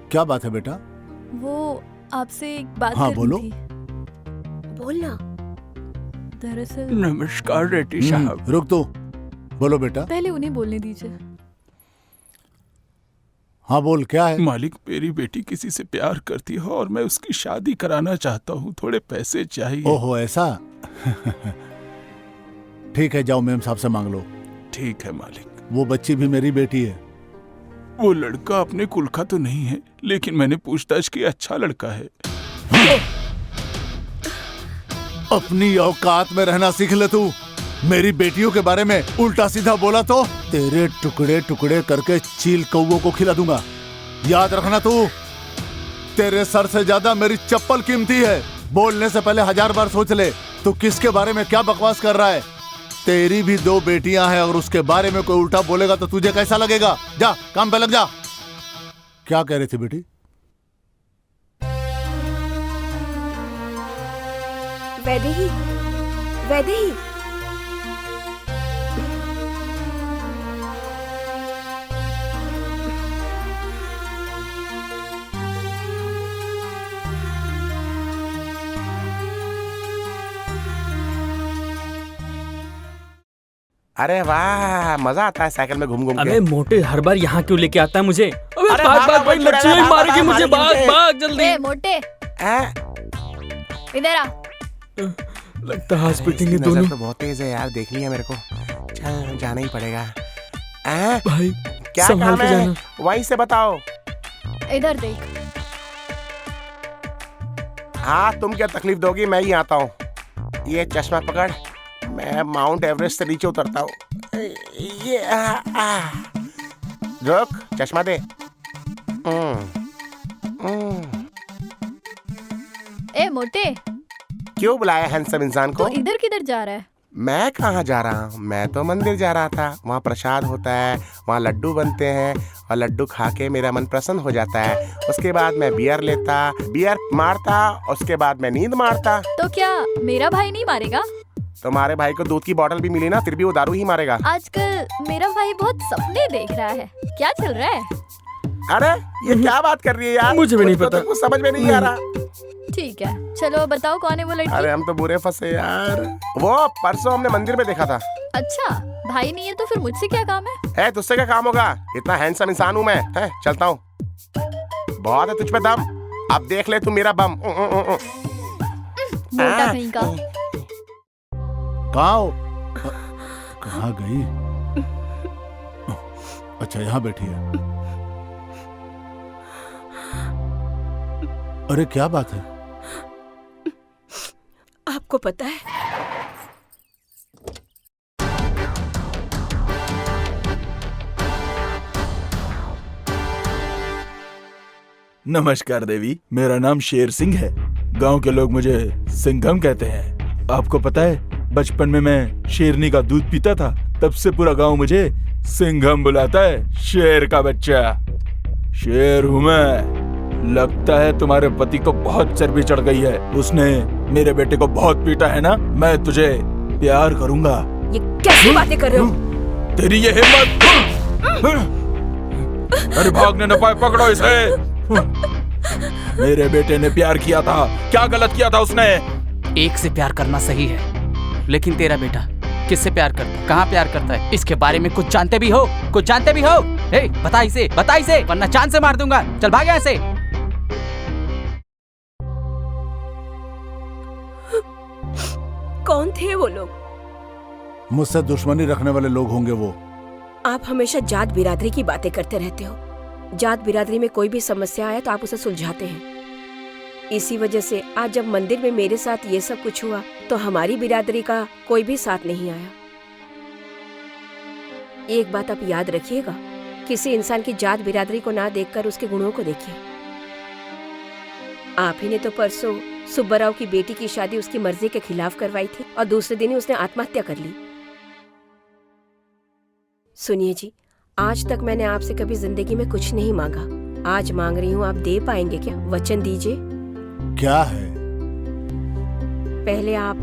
क्या बात है बेटा? वो आपसे एक बात हाँ, करनी बोलो। थी। बोलना। दरअसल नमस्कार रेड्डी साहब। रुक दो, बोलो बेटा। पहले उन्हें बोलने दीजिए। हाँ बोल, क्या है? मालिक, मेरी बेटी किसी से प्यार करती है और मैं उसकी शादी कराना चाहता हूँ। थोड़े पैसे चाहिए। ओहो ऐसा। ठीक है, जाओ मेम साहब से मांग लो। ठीक है मालिक। वो बच्ची भी मेरी बेटी है। वो लड़का अपने कुल का तो नहीं है, लेकिन मैंने पूछताछ की, अच्छा लड़का है। अपनी औकात में रहना सीख ले तू। मेरी बेटियों के बारे में उल्टा सीधा बोला तो तेरे टुकड़े टुकड़े करके चील कौवों को खिला दूंगा। याद रखना तू, तेरे सर से ज्यादा मेरी चप्पल कीमती है। बोलने से पहले 1000 बार सोच ले तू किसके बारे में क्या बकवास कर रहा है। तेरी भी 2 बेटियां हैं और उसके बारे में कोई उल्टा बोलेगा तो तुझे कैसा लगेगा? जा काम पे लग जा। क्या कह रही थी बेटी? वैदेही, वैदेही। अरे वाह, मजा आता है साइकिल में घूम घूम के। अबे मोटे, हर बार यहाँ क्यों लेके आता है मुझे? अबे अरे भाग भाग, भाग भाई, भाग, मच्छी भाग, मारेगी भाग, मुझे। भाग, भाग भाग, भाग जल्दी। ए मोटे, इधर आ। लगता है हाथ पिटेंगे इसकी दोनों। नजर तो बहुत तेज है यार, देख लिया मेरे को। चल जाना ही पड़ेगा। भाई क्या संभाल काम के है? जाना। वहीं से बताओ। इधर देख। हाँ, तुम क्या तकलीफ दोगी, मैं ही आता हूँ। ये चश्मा पकड़, मैं माउंट एवरेस्ट से नीचे उतरता हूँ। ये रुक, चश्मा दे। ए मोटे, क्यों बुलाया हैंडसम इंसान तू को? इधर किधर जा रहा है? मैं कहाँ जा रहा हूँ, मैं तो मंदिर जा रहा था। वहाँ प्रसाद होता है, वहाँ लड्डू बनते हैं और लड्डू खा के मेरा मन प्रसन्न हो जाता है। उसके बाद मैं बियर मारता, उसके बाद मैं नींद मारता। तो क्या मेरा भाई नहीं मारेगा? तुम्हारे भाई को दूध की बोतल भी मिली ना, फिर भी वो दारू ही मारेगा। आजकल मेरा भाई बहुत सपने देख रहा है। क्या चल रहा है? अरे ये क्या बात कर रही है यार? मुझे भी नहीं कुछ तो पता। तुमको समझ में नहीं आ रहा। ठीक है, चलो बताओ कौन है वो लड़की? अरे हम तो बुरे फंसे यार। वो परसों हमने मंदिर में देखा था। अच्छा, भाई नहीं है तो फिर मुझसे क्या काम है? तुझसे क्या काम होगा? इतना हैंडसम इंसान हूँ मैं। चलता हूँ। बहुत है तुझ पे दम, अब देख ले तू मेरा बम। मोटा कहीं का। कहाँ गई? अच्छा, यहाँ बैठिए। अरे क्या बात है? आपको पता है, नमस्कार देवी, मेरा नाम शेर सिंह है। गांव के लोग मुझे सिंघम कहते हैं। आपको पता है, बचपन में मैं शेरनी का दूध पीता था, तब से पूरा गांव मुझे सिंघम बुलाता है, शेर का बच्चा। शेर हूँ मैं। लगता है तुम्हारे पति को बहुत चर्बी चढ़ गई है, उसने मेरे बेटे को बहुत पीटा है ना। मैं तुझे प्यार करूंगा। ये कैसी बातें कर रहे हो? तेरी ये हिम्मत! अरे भागने न पाए, पकड़ो इसे। मेरे बेटे ने प्यार किया था, क्या गलत किया था उसने? एक से प्यार करना सही है, लेकिन तेरा बेटा किससे प्यार करता है, कहाँ प्यार करता है, इसके बारे में कुछ जानते भी हो? कुछ जानते भी हो? हे, बता इसे, वरना चांद से मार दूंगा। चल भाग यहाँ से। कौन थे वो लोग? मुझसे दुश्मनी रखने वाले लोग होंगे वो। आप हमेशा जात बिरादरी की बातें करते रहते हो। जात बिरादरी में कोई भी समस्या आए तो आप उसे सुलझाते हैं। इसी वजह से आज जब मंदिर में मेरे साथ ये सब कुछ हुआ तो हमारी बिरादरी का कोई भी साथ नहीं आया। एक बात आप याद रखिएगा, किसी इंसान की जात बिरादरी को ना देखकर उसके गुणों को देखिए। आप ही ने तो परसों सुब्बाराव की बेटी की शादी उसकी मर्जी के खिलाफ करवाई थी और दूसरे दिन ही उसने आत्महत्या कर ली। सुनिए जी, आज तक मैंने आपसे कभी जिंदगी में कुछ नहीं मांगा, आज मांग रही हूँ। आप दे पाएंगे क्या? वचन दीजिए। क्या है? पहले आप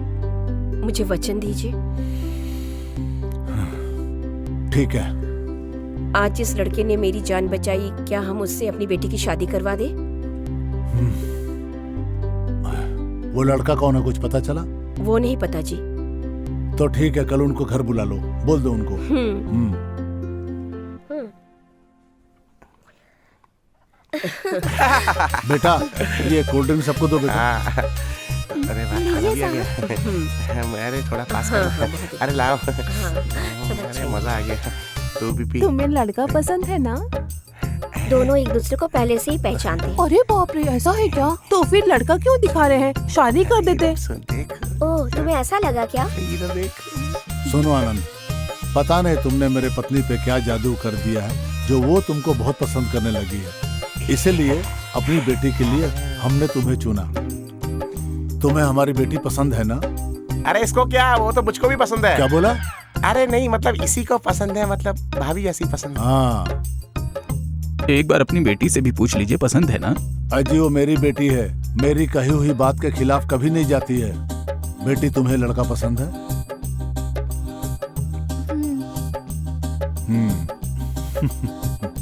मुझे वचन दीजिए। ठीक है। आज जिस लड़के ने मेरी जान बचाई, क्या हम उससे अपनी बेटी की शादी करवा दे? वो लड़का कौन है, कुछ पता चला? वो नहीं पता जी। तो ठीक है, कल उनको घर बुला लो, बोल दो उनको। बेटा, ये कोल्ड ड्रिंक सबको दो बेटा। अरे वाह, खाना भी आ गया। अरे थोड़ा पास करो। अरे लाओ। अरे मजा आ गया। तू भी पी। तुम्हें लड़का पसंद है ना? दोनों एक दूसरे को पहले से ही पहचानते हैं। अरे बाप रे, ऐसा है क्या? तो फिर लड़का क्यों दिखा रहे हैं? शादी कर देते। ओह, तुम्हें ऐसा लगा क्या? सुनो आनंद, पता नहीं तुमने मेरे पत्नी पे क्या जादू कर दिया है जो वो तुमको बहुत पसंद करने लगी है। इसीलिए अपनी बेटी के लिए हमने तुम्हें चुना। तुम्हें हमारी बेटी पसंद है ना? अरे इसको क्या, वो तो मुझको भी पसंद है। क्या बोला? अरे नहीं, मतलब इसी को पसंद है, मतलब भाभी ऐसी पसंद है। हाँ, एक बार अपनी बेटी से भी पूछ लीजिए, पसंद है ना? अजी वो मेरी बेटी है, मेरी कही हुई बात के खिलाफ कभी नहीं जाती है। बेटी, तुम्हें लड़का पसंद है?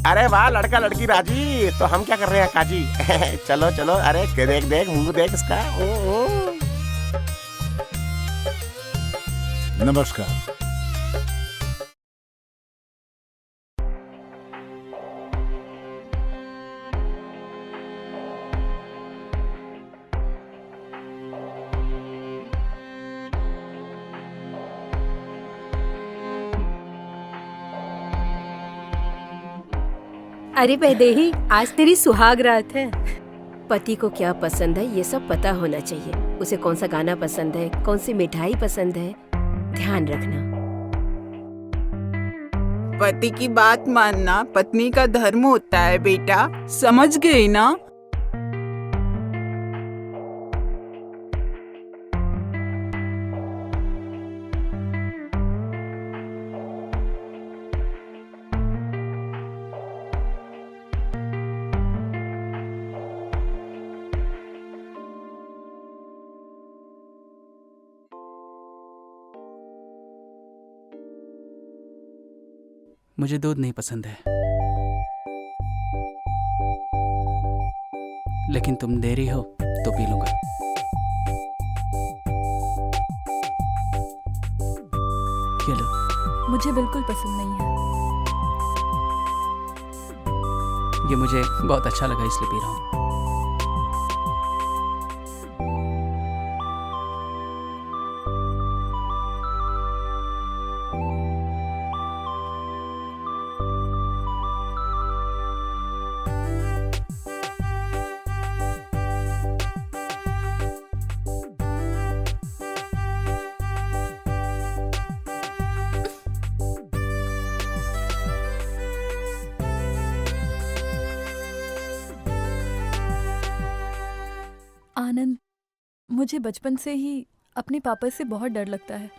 अरे वाह, लड़का लड़की राजी, तो हम क्या कर रहे हैं काजी? चलो चलो, अरे देख देख, मुंह देख इसका। नमस्कार। अरे वैदेही, आज तेरी सुहाग रात है। पति को क्या पसंद है ये सब पता होना चाहिए। उसे कौन सा गाना पसंद है, कौन सी मिठाई पसंद है, ध्यान रखना। पति की बात मानना पत्नी का धर्म होता है बेटा, समझ गई ना? मुझे दूध नहीं पसंद है, लेकिन तुम दे रही हो तो पी लूंगा। ये लो। मुझे बिल्कुल पसंद नहीं है। ये मुझे बहुत अच्छा लगा इसलिए पी रहा हूँ। आनंद, मुझे बचपन से ही अपने पापा से बहुत डर लगता है।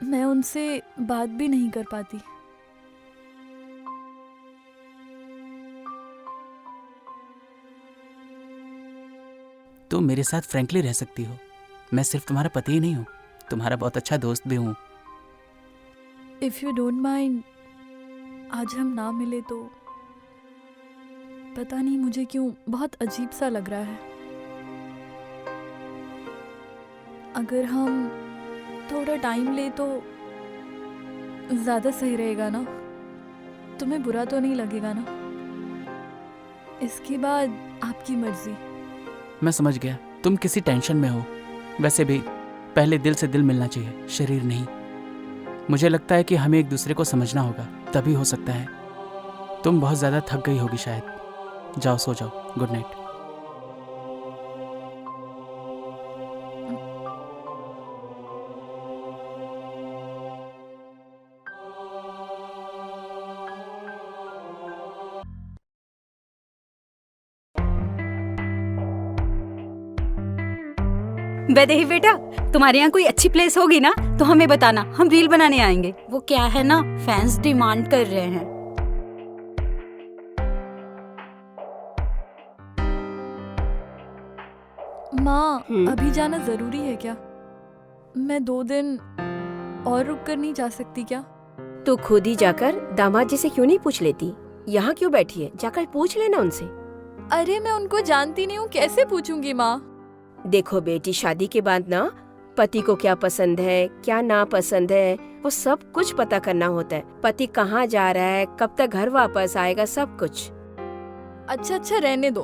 मैं उनसे बात भी नहीं कर पाती। तुम मेरे साथ फ्रैंकली रह सकती हो। मैं सिर्फ तुम्हारा पति ही नहीं हूँ, तुम्हारा बहुत अच्छा दोस्त भी हूँ। इफ यू डोंट माइंड, आज हम ना मिले तो पता नहीं मुझे क्यों बहुत अजीब सा लग रहा है। अगर हम थोड़ा टाइम ले तो ज़्यादा सही रहेगा ना? तुम्हें बुरा तो नहीं लगेगा ना? इसके बाद आपकी मर्जी। मैं समझ गया, तुम किसी टेंशन में हो। वैसे भी पहले दिल से दिल मिलना चाहिए, शरीर नहीं। मुझे लगता है कि हमें एक दूसरे को समझना होगा, तभी हो सकता है। तुम बहुत ज़्यादा थक गई होगी शायद। जाओ सो जाओ, गुड नाइट। वैदेही बेटा, तुम्हारे यहाँ कोई अच्छी प्लेस होगी ना तो हमें बताना, हम रील बनाने आएंगे। वो क्या है ना, फैंस डिमांड कर रहे हैं। माँ, अभी जाना जरूरी है क्या? मैं 2 दिन और रुक कर नहीं जा सकती क्या? तो खुद ही जाकर दामाद जी से क्यों नहीं पूछ लेती? यहाँ क्यों बैठी है? जाकर पूछ लेना उनसे। अरे मैं उनको जानती नहीं हूँ, कैसे पूछूंगी माँ? देखो बेटी, शादी के बाद ना पति को क्या पसंद है, क्या ना पसंद है, वो सब कुछ पता करना होता है। पति कहाँ जा रहा है, कब तक घर वापस आएगा, सब कुछ। अच्छा रहने दो,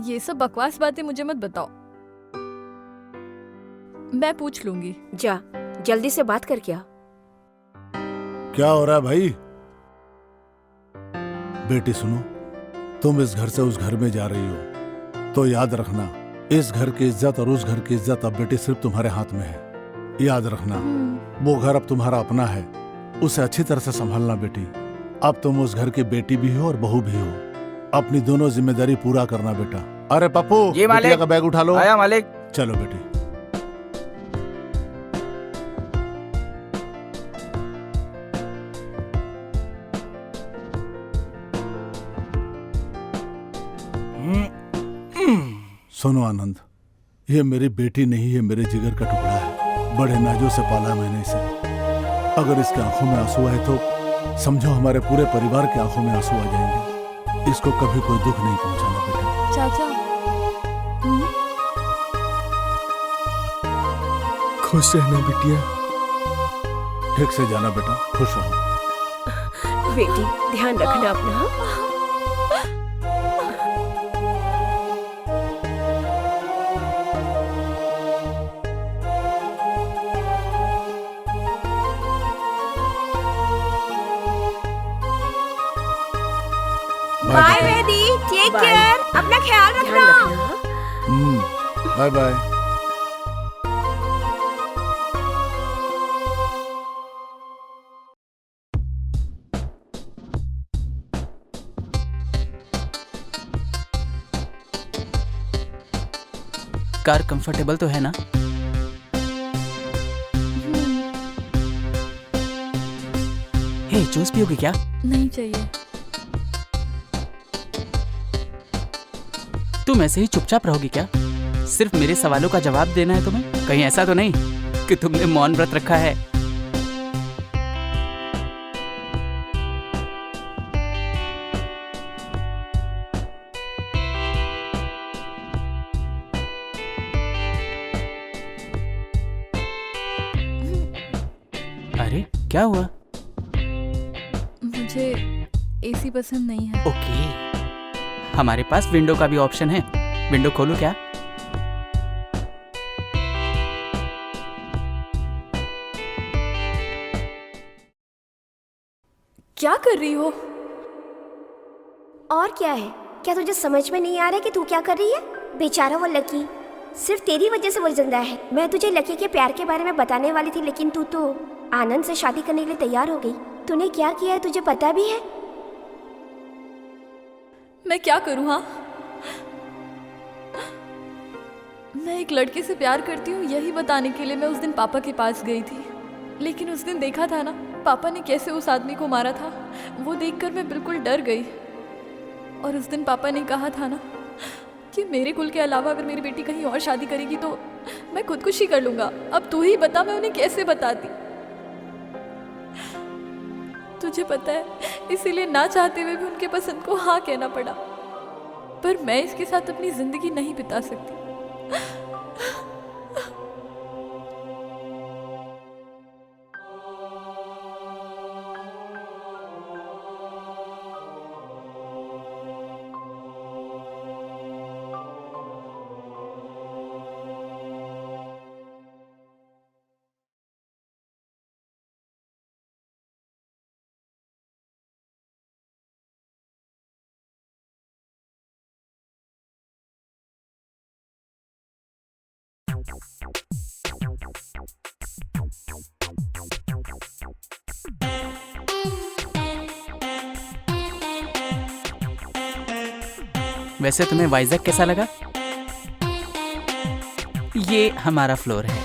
ये सब बकवास बातें मुझे मत बताओ। मैं पूछ लूंगी। जा जल्दी से बात कर। क्या हो रहा है भाई? बेटी सुनो, तुम इस घर से उस घर में जा रही हो तो याद रखना, इस घर की इज्जत और उस घर की इज्जत अब बेटी सिर्फ तुम्हारे हाथ में है। याद रखना, वो घर अब तुम्हारा अपना है, उसे अच्छी तरह से संभालना बेटी। अब तुम उस घर की बेटी भी हो और बहू भी हो, अपनी दोनों जिम्मेदारी पूरा करना बेटा। अरे पप्पू, बिटिया का बैग उठा लो। आया मालिक। चलो बेटी। सुनो आनंद, ये मेरी बेटी नहीं है, मेरे जिगर का टुकड़ा है। बड़े नाजों से पाला मैंने इसे। अगर इसके आंखों में आंसू आए तो समझो हमारे पूरे परिवार के आंखों में आंसू आ जाएंगे। इसको कभी कोई दुख नहीं पहुंचाना बेटा। चाचा, खुश रहना बिटिया। ठीक से जाना बेटा, खुश रहो। बेटी ध्यान रखना अपना। बाय वेदी, टेक केयर, अपना ख्याल रखना। Bye bye. कार कंफर्टेबल तो है ना? हे, जूस पियोगे क्या? नहीं चाहिए। तुम ऐसे ही चुपचाप रहोगी क्या? सिर्फ मेरे सवालों का जवाब देना है तुम्हें? कहीं ऐसा तो नहीं कि तुमने मौन व्रत रखा है? अरे क्या हुआ? मुझे एसी पसंद नहीं है। ओके, हमारे पास विंडो का भी ऑप्शन है। विंडो खोलूं क्या? क्या कर रही हो? और क्या है? क्या तुझे समझ में नहीं आ रहा कि तू क्या कर रही है? बेचारा वो लकी, सिर्फ तेरी वजह से वो जिंदा है। मैं तुझे लकी के प्यार के बारे में बताने वाली थी, लेकिन तू तो आनंद से शादी करने के लिए तैयार हो गई। तूने क्या किया है तुझे पता भी है? मैं क्या करूं? हाँ, मैं एक लड़के से प्यार करती हूँ यही बताने के लिए मैं उस दिन पापा के पास गई थी। लेकिन उस दिन देखा था ना पापा ने कैसे उस आदमी को मारा था, वो देखकर मैं बिल्कुल डर गई। और उस दिन पापा ने कहा था ना कि मेरे कुल के अलावा अगर मेरी बेटी कहीं और शादी करेगी तो मैं खुदकुशी कर लूँगा। अब तू ही बता मैं उन्हें कैसे बताती। तुझे पता है इसीलिए ना चाहते हुए भी उनके पसंद को हाँ कहना पड़ा। पर मैं इसके साथ अपनी जिंदगी नहीं बिता सकती। वैसे तुम्हें वाइजैक कैसा लगा? ये हमारा फ्लोर है,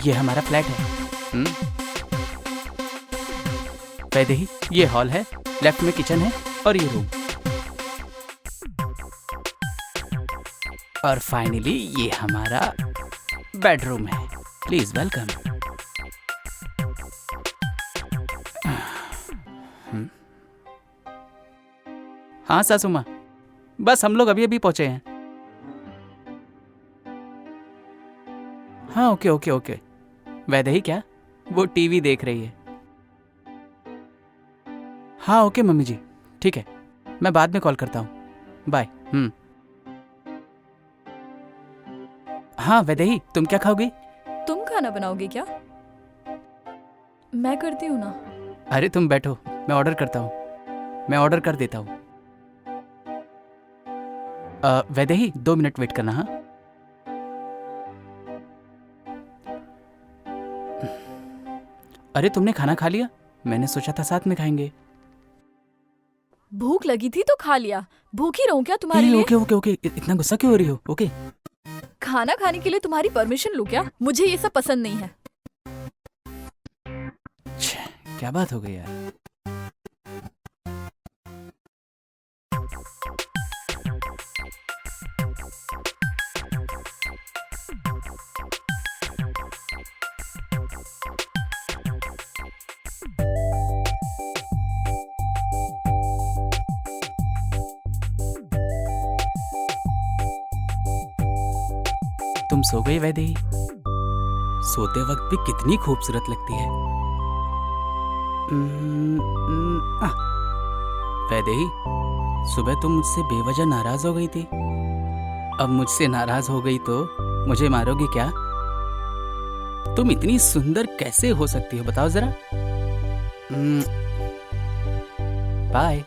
ये हमारा फ्लैट है। वैदेही ये हॉल है, लेफ्ट में किचन है और ये रूम, और फाइनली ये हमारा बेडरूम है। Please welcome. हाँ सासू माँ, बस हम लोग अभी अभी पहुंचे हैं। हाँ ओके ओके ओके। वैदेही क्या? वो टीवी देख रही है। हाँ ओके मम्मी जी, ठीक है, मैं बाद में कॉल करता हूँ। बाय। हाँ वैदेही, तुम क्या खाओगी? तुम खाना बनाओगे क्या? मैं करती हूँ ना। अरे तुम बैठो, मैं ऑर्डर करता हूँ, मैं ऑर्डर कर देता हूँ। वैदेही 2 मिनट वेट करना। हाँ अरे तुमने खाना खा लिया? मैंने सोचा था साथ में खाएंगे। भूख लगी थी तो खा लिया, भूखी रहूं क्या तुम्हारे लिए? ओके ओके ओके, इतना गुस्सा क्यों हो रही हो? ओके, खाना खाने के लिए तुम्हारी परमिशन लूं क्या? मुझे ये सब पसंद नहीं है। क्या बात हो गई यार। तुम सो गई वैदेही? सोते वक्त भी कितनी खूबसूरत लगती है। वैदेही, सुबह तुम मुझसे बेवजह नाराज हो गई थी, अब मुझसे नाराज हो गई तो मुझे मारोगी क्या? तुम इतनी सुंदर कैसे हो सकती हो बताओ जरा। बाय।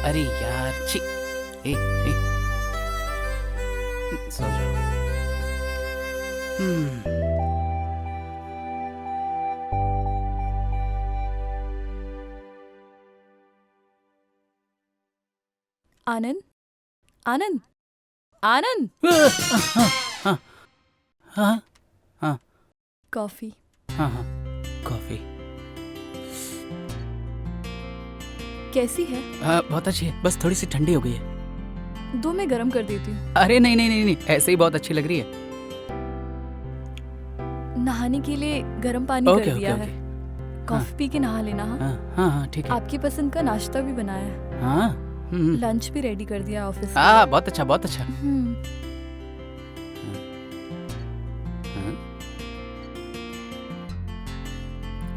अरे यार छी, सो जाओ। आनंद, आनंद, आनंद। हाँ हाँ हाँ, कॉफी। हाँ हाँ कॉफी। कैसी है? बहुत अच्छी है, बस थोड़ी सी ठंडी हो गई है। दो मैं गरम कर देती हूँ। अरे नहीं नहीं नहीं नहीं, ऐसे ही बहुत अच्छी लग रही है। नहाने के लिए गर्म पानी कर दिया है, कॉफी पी के नहा लेना। हाँ हाँ ठीक है। आपकी पसंद का नाश्ता भी बनाया है। हाँ लंच भी रेडी कर दिया ऑफिस। बहुत अच्छा बहुत अच्छा।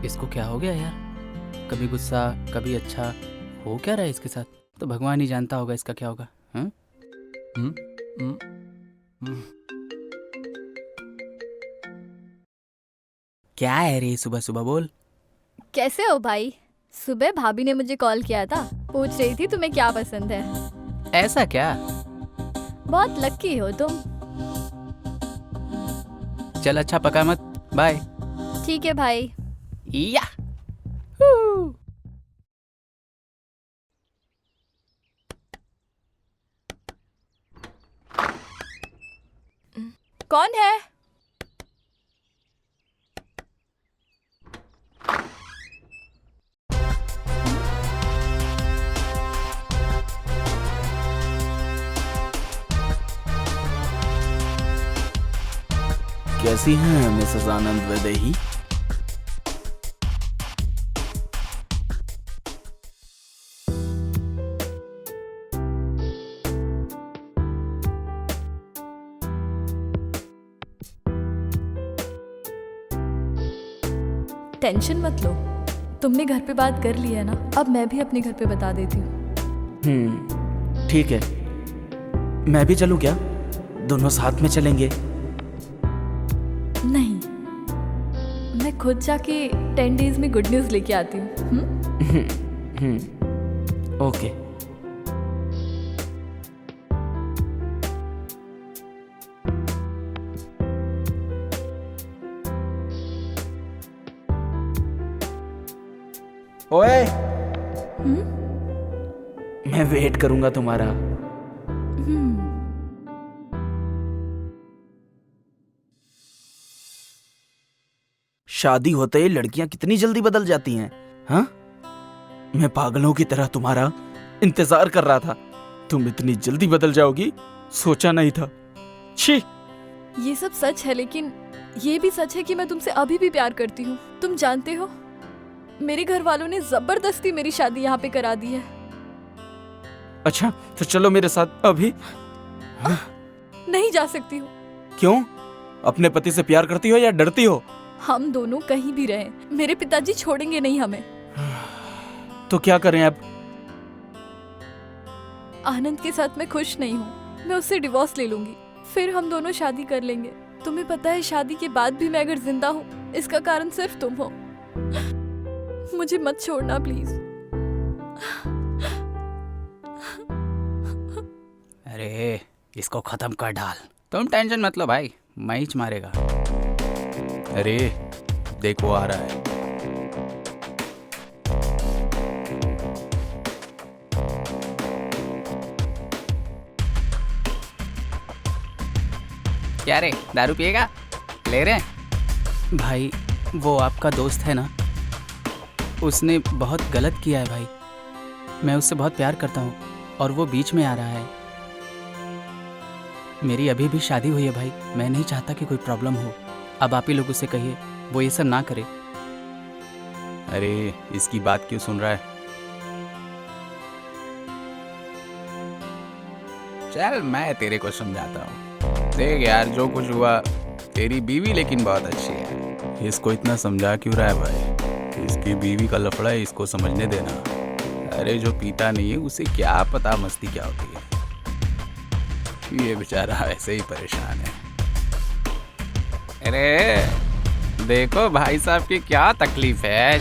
इसको क्या हो गया यार? कभी गुस्सा कभी अच्छा, हो क्या रहा है इसके साथ? तो भगवान ही जानता होगा इसका क्या होगा। क्या है रे सुबह सुबह? बोल। कैसे हो भाई? सुबह भाभी ने मुझे कॉल किया था, पूछ रही थी तुम्हें क्या पसंद है। ऐसा क्या? बहुत लकी हो तुम। चल अच्छा पका मत, बाय। ठीक है भाई। या कौन है? कैसी हैं मिसेस आनंद वैदेही? टेंशन मत लो, तुमने घर पे बात कर ली है ना, अब मैं भी अपने घर पे बता देती हूँ। ठीक है। मैं भी चलूं क्या? दोनों साथ में चलेंगे। नहीं, मैं खुद जाके 10 डेज में गुड न्यूज़ लेके आती हूँ। ओके। ओए, मैं वेट करूंगा तुम्हारा। शादी होते ही लड़कियां कितनी जल्दी बदल जाती हैं, हाँ? मैं पागलों की तरह तुम्हारा इंतजार कर रहा था। तुम इतनी जल्दी बदल जाओगी सोचा नहीं था। छी! ये सब सच है, लेकिन ये भी सच है कि मैं तुमसे अभी भी प्यार करती हूँ। तुम जानते हो, मेरे घर वालों ने जबरदस्ती मेरी शादी यहाँ पे करा दी है। अच्छा, तो चलो मेरे साथ अभी। नहीं जा सकती हूँ। क्यों? अपने पति से प्यार करती हो या डरती हो? हम दोनों कहीं भी रहें, मेरे पिताजी छोड़ेंगे नहीं हमें। तो क्या करें अब? आनंद के साथ मैं खुश नहीं हूँ, मैं उससे डिवोर्स ले लूंगी, फिर हम दोनों शादी कर लेंगे। तुम्हें पता है, शादी के बाद भी मैं अगर जिंदा हूँ, इसका कारण सिर्फ तुम हो। मुझे मत छोड़ना प्लीज। अरे इसको खत्म कर डाल। तुम टेंशन मत लो भाई, मैं ही मारेगा। अरे देखो आ रहा है। क्या रे, दारू पिएगा? ले रहे हैं? भाई वो आपका दोस्त है ना, उसने बहुत गलत किया है भाई। मैं उससे बहुत प्यार करता हूँ और वो बीच में आ रहा है। मेरी अभी भी शादी हुई है भाई, मैं नहीं चाहता कि कोई प्रॉब्लम हो। अब आप ही लोग उसे कहिए वो ये सब ना करे। अरे इसकी बात क्यों सुन रहा है? चल मैं तेरे को समझाता हूँ। देख यार, जो कुछ हुआ, तेरी बीवी लेकिन बहुत अच्छी है। इसको इतना समझा क्यों रहा है भाई? इसकी बीवी का लफड़ा है, इसको समझने देना। अरे जो पीता नहीं है उसे क्या पता मस्ती क्या होती है। ये बेचारा ऐसे ही परेशान है। अरे देखो भाई साहब की क्या तकलीफ है।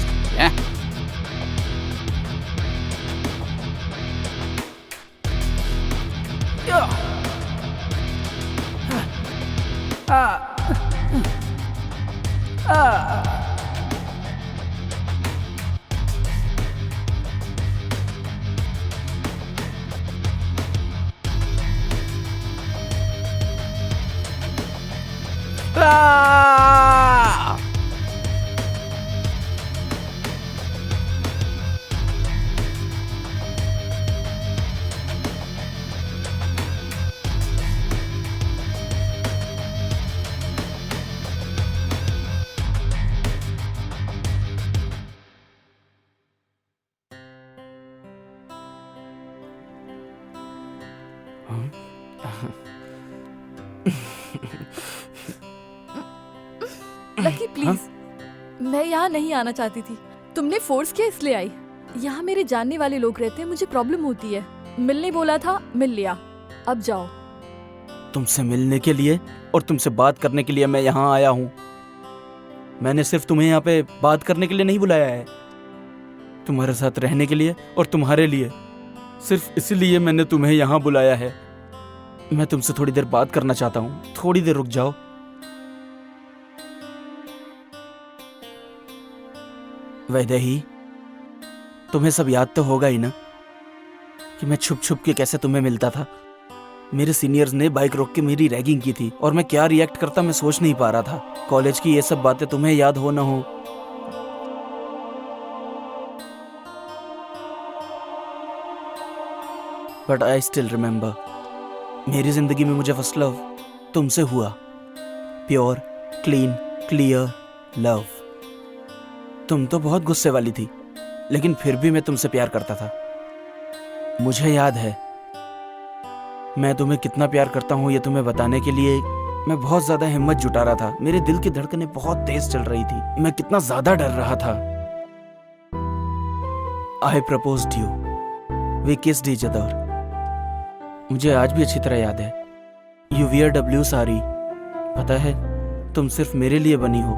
लकी प्लीज, मैं यहाँ नहीं आना चाहती थी। तुमने फोर्स किया इसलिए आई। यहाँ मेरे जानने वाले लोग रहते हैं, मुझे प्रॉब्लम होती है। मिलने बोला था, मिल लिया, अब जाओ। तुमसे मिलने के लिए और तुमसे बात करने के लिए मैं यहाँ आया हूँ। मैंने सिर्फ तुम्हें यहाँ पे बात करने के लिए नहीं बुलाया है, तुम्हारे साथ रहने के लिए और तुम्हारे लिए। सिर्फ इसलिए मैंने तुम्हें यहाँ बुलाया है। मैं तुमसे थोड़ी देर बात करना चाहता हूँ। थोड़ी देर रुक जाओ। वैदेही, तुम्हें सब याद तो होगा ही ना कि मैं छुप छुप के कैसे तुम्हें मिलता था। मेरे सीनियर्स ने बाइक रोक के मेरी रैगिंग की थी और मैं क्या रिएक्ट करता मैं सोच नहीं पा रहा था। कॉलेज की ये सब बातें तुम्हें याद हो ना हो, बट आई स्टिल रिमेंबर। मेरी जिंदगी में मुझे फर्स्ट लव तुमसे हुआ। Pure, clean, clear love. तुम तो बहुत गुस्से वाली थी, लेकिन फिर भी मैं तुमसे प्यार करता था। मुझे याद है मैं तुम्हें कितना प्यार करता हूँ ये तुम्हें बताने के लिए मैं बहुत ज्यादा हिम्मत जुटा रहा था। मेरे दिल की धड़कनें बहुत तेज चल रही थी। मैं कितना ज्यादा डर रहा था। I proposed you, we kissed each other. मुझे आज भी अच्छी तरह याद है। यू वियर डब्ल्यू साड़ी, पता है तुम सिर्फ मेरे लिए बनी हो।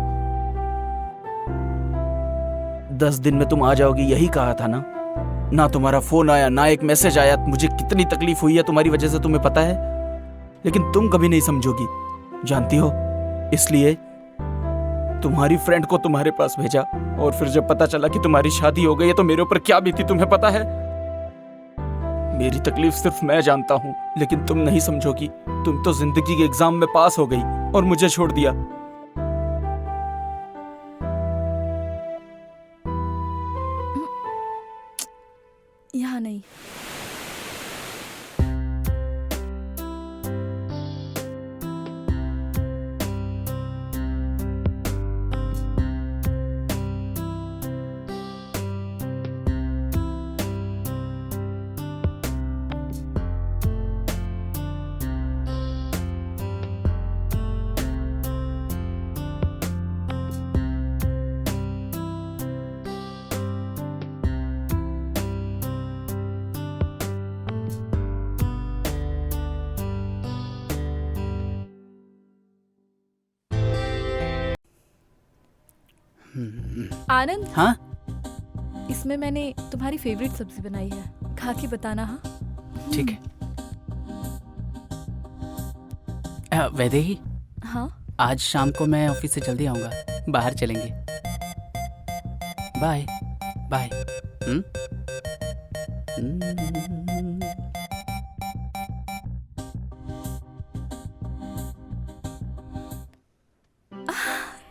10 दिन में तुम आ जाओगी यही कहा था ना। ना तुम्हारा फोन आया, ना एक मैसेज आया। मुझे कितनी तकलीफ हुई है तुम्हारी वजह से, तुम्हें पता है, लेकिन तुम कभी नहीं समझोगी, जानती हो। इसलिए तुम्हारी फ्रेंड को तुम्हारे पास भेजा और फिर जब पता चला कि तुम्हारी शादी हो गई है तो मेरे ऊपर क्या बीती तुम्हें पता है। मेरी तकलीफ सिर्फ मैं जानता हूँ, लेकिन तुम नहीं समझोगी। तुम तो जिंदगी के एग्जाम में पास हो गई और मुझे छोड़ दिया। यहाँ नहीं। आनंद, हाँ इसमें मैंने तुम्हारी फेवरेट सब्जी बनाई है, खा के बताना। हाँ ठीक है। वैदेही, हाँ आज शाम को मैं ऑफिस से जल्दी आऊंगा, बाहर चलेंगे। Bye bye.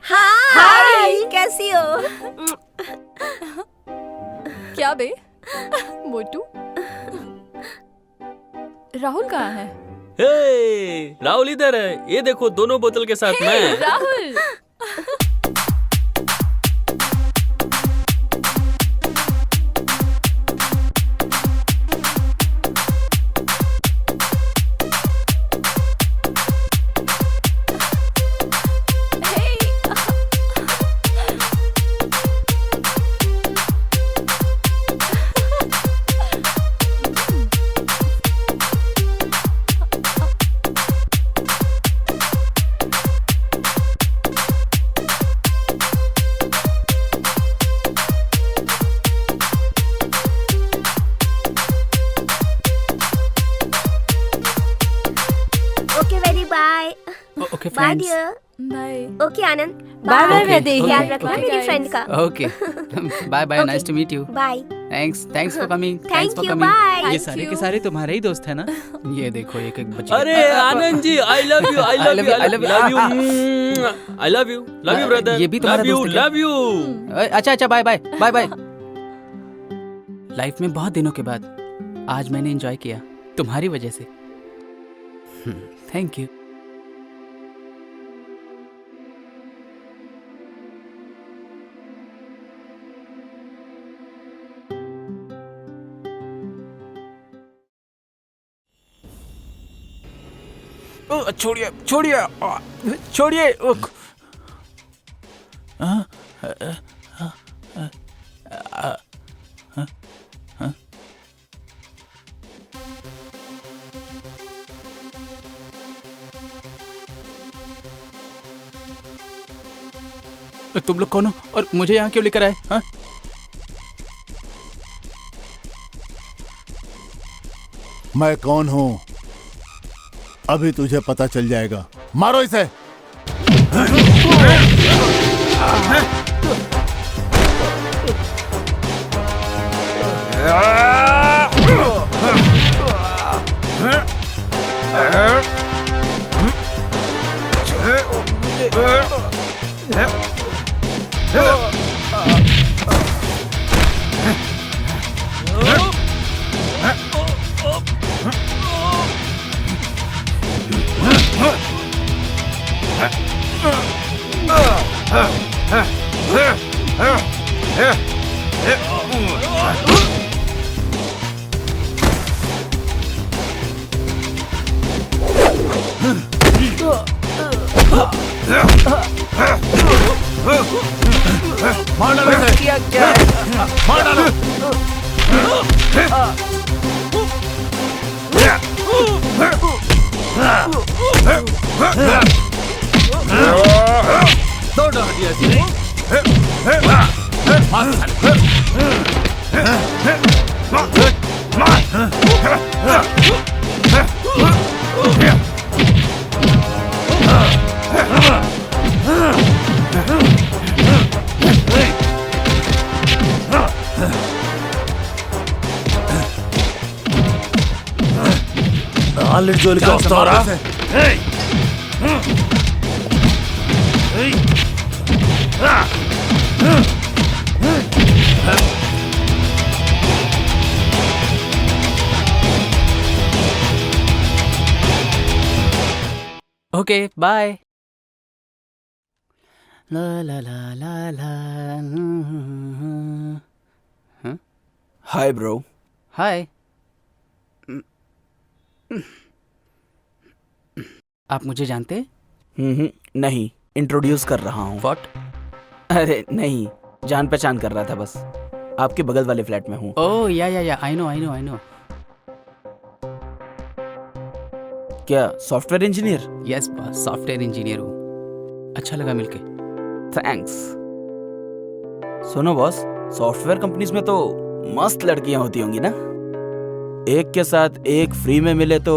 हाय, कैसी हो? क्या बे मोटू, राहुल कहाँ है? हे, राहुल इधर है। ये देखो, दोनों बोतल के साथ मैं। Rahul okay bye friends. Dear. Bye. Okay Anand, bye bye Okay, Vaidehi. okay. ध्यान रखना Okay. मेरी फ्रेंड का। Okay bye bye, nice to meet you. Bye. Thanks for coming. Thank you, bye. ये सारे के सारे तुम्हारे ही दोस्त हैं ना? ये देखो एक एक बच्चे। अरे Anand ji, I love you, I love you, I love you, I love you, love you brother. ये भी तुम्हारा लव यू, दोस्त है क्या? Love you. अच्छा bye bye bye bye. Life में बहुत दिनों के बाद आज मैंने एंजॉय किया तुम्हारी वजह से। Thank you. छोड़िए छोड़िए छोड़िए। तुम लोग कौन हो और मुझे यहाँ क्यों लेकर आए? हाँ मैं कौन हूँ अभी तुझे पता चल जाएगा। मारो इसे। मार डालो इसे। क्या क्या मार डालो। दो डांडिया से। Knowledge का उतारा। Okay bye. ला ला ला ला ला। Hi bro. हाय। आप मुझे जानते? नहीं, इंट्रोड्यूस कर रहा हूँ। व्हाट? अरे नहीं, जान पहचान कर रहा था बस। आपके बगल वाले फ्लैट में हूँ। ओह या आई नो। क्या software engineer? Yes boss, software engineer हूँ। अच्छा लगा मिलके। थैंक्स। सुनो बॉस, सॉफ्टवेयर कंपनीज में तो मस्त लड़कियां होती होंगी ना? एक के साथ एक फ्री में मिले तो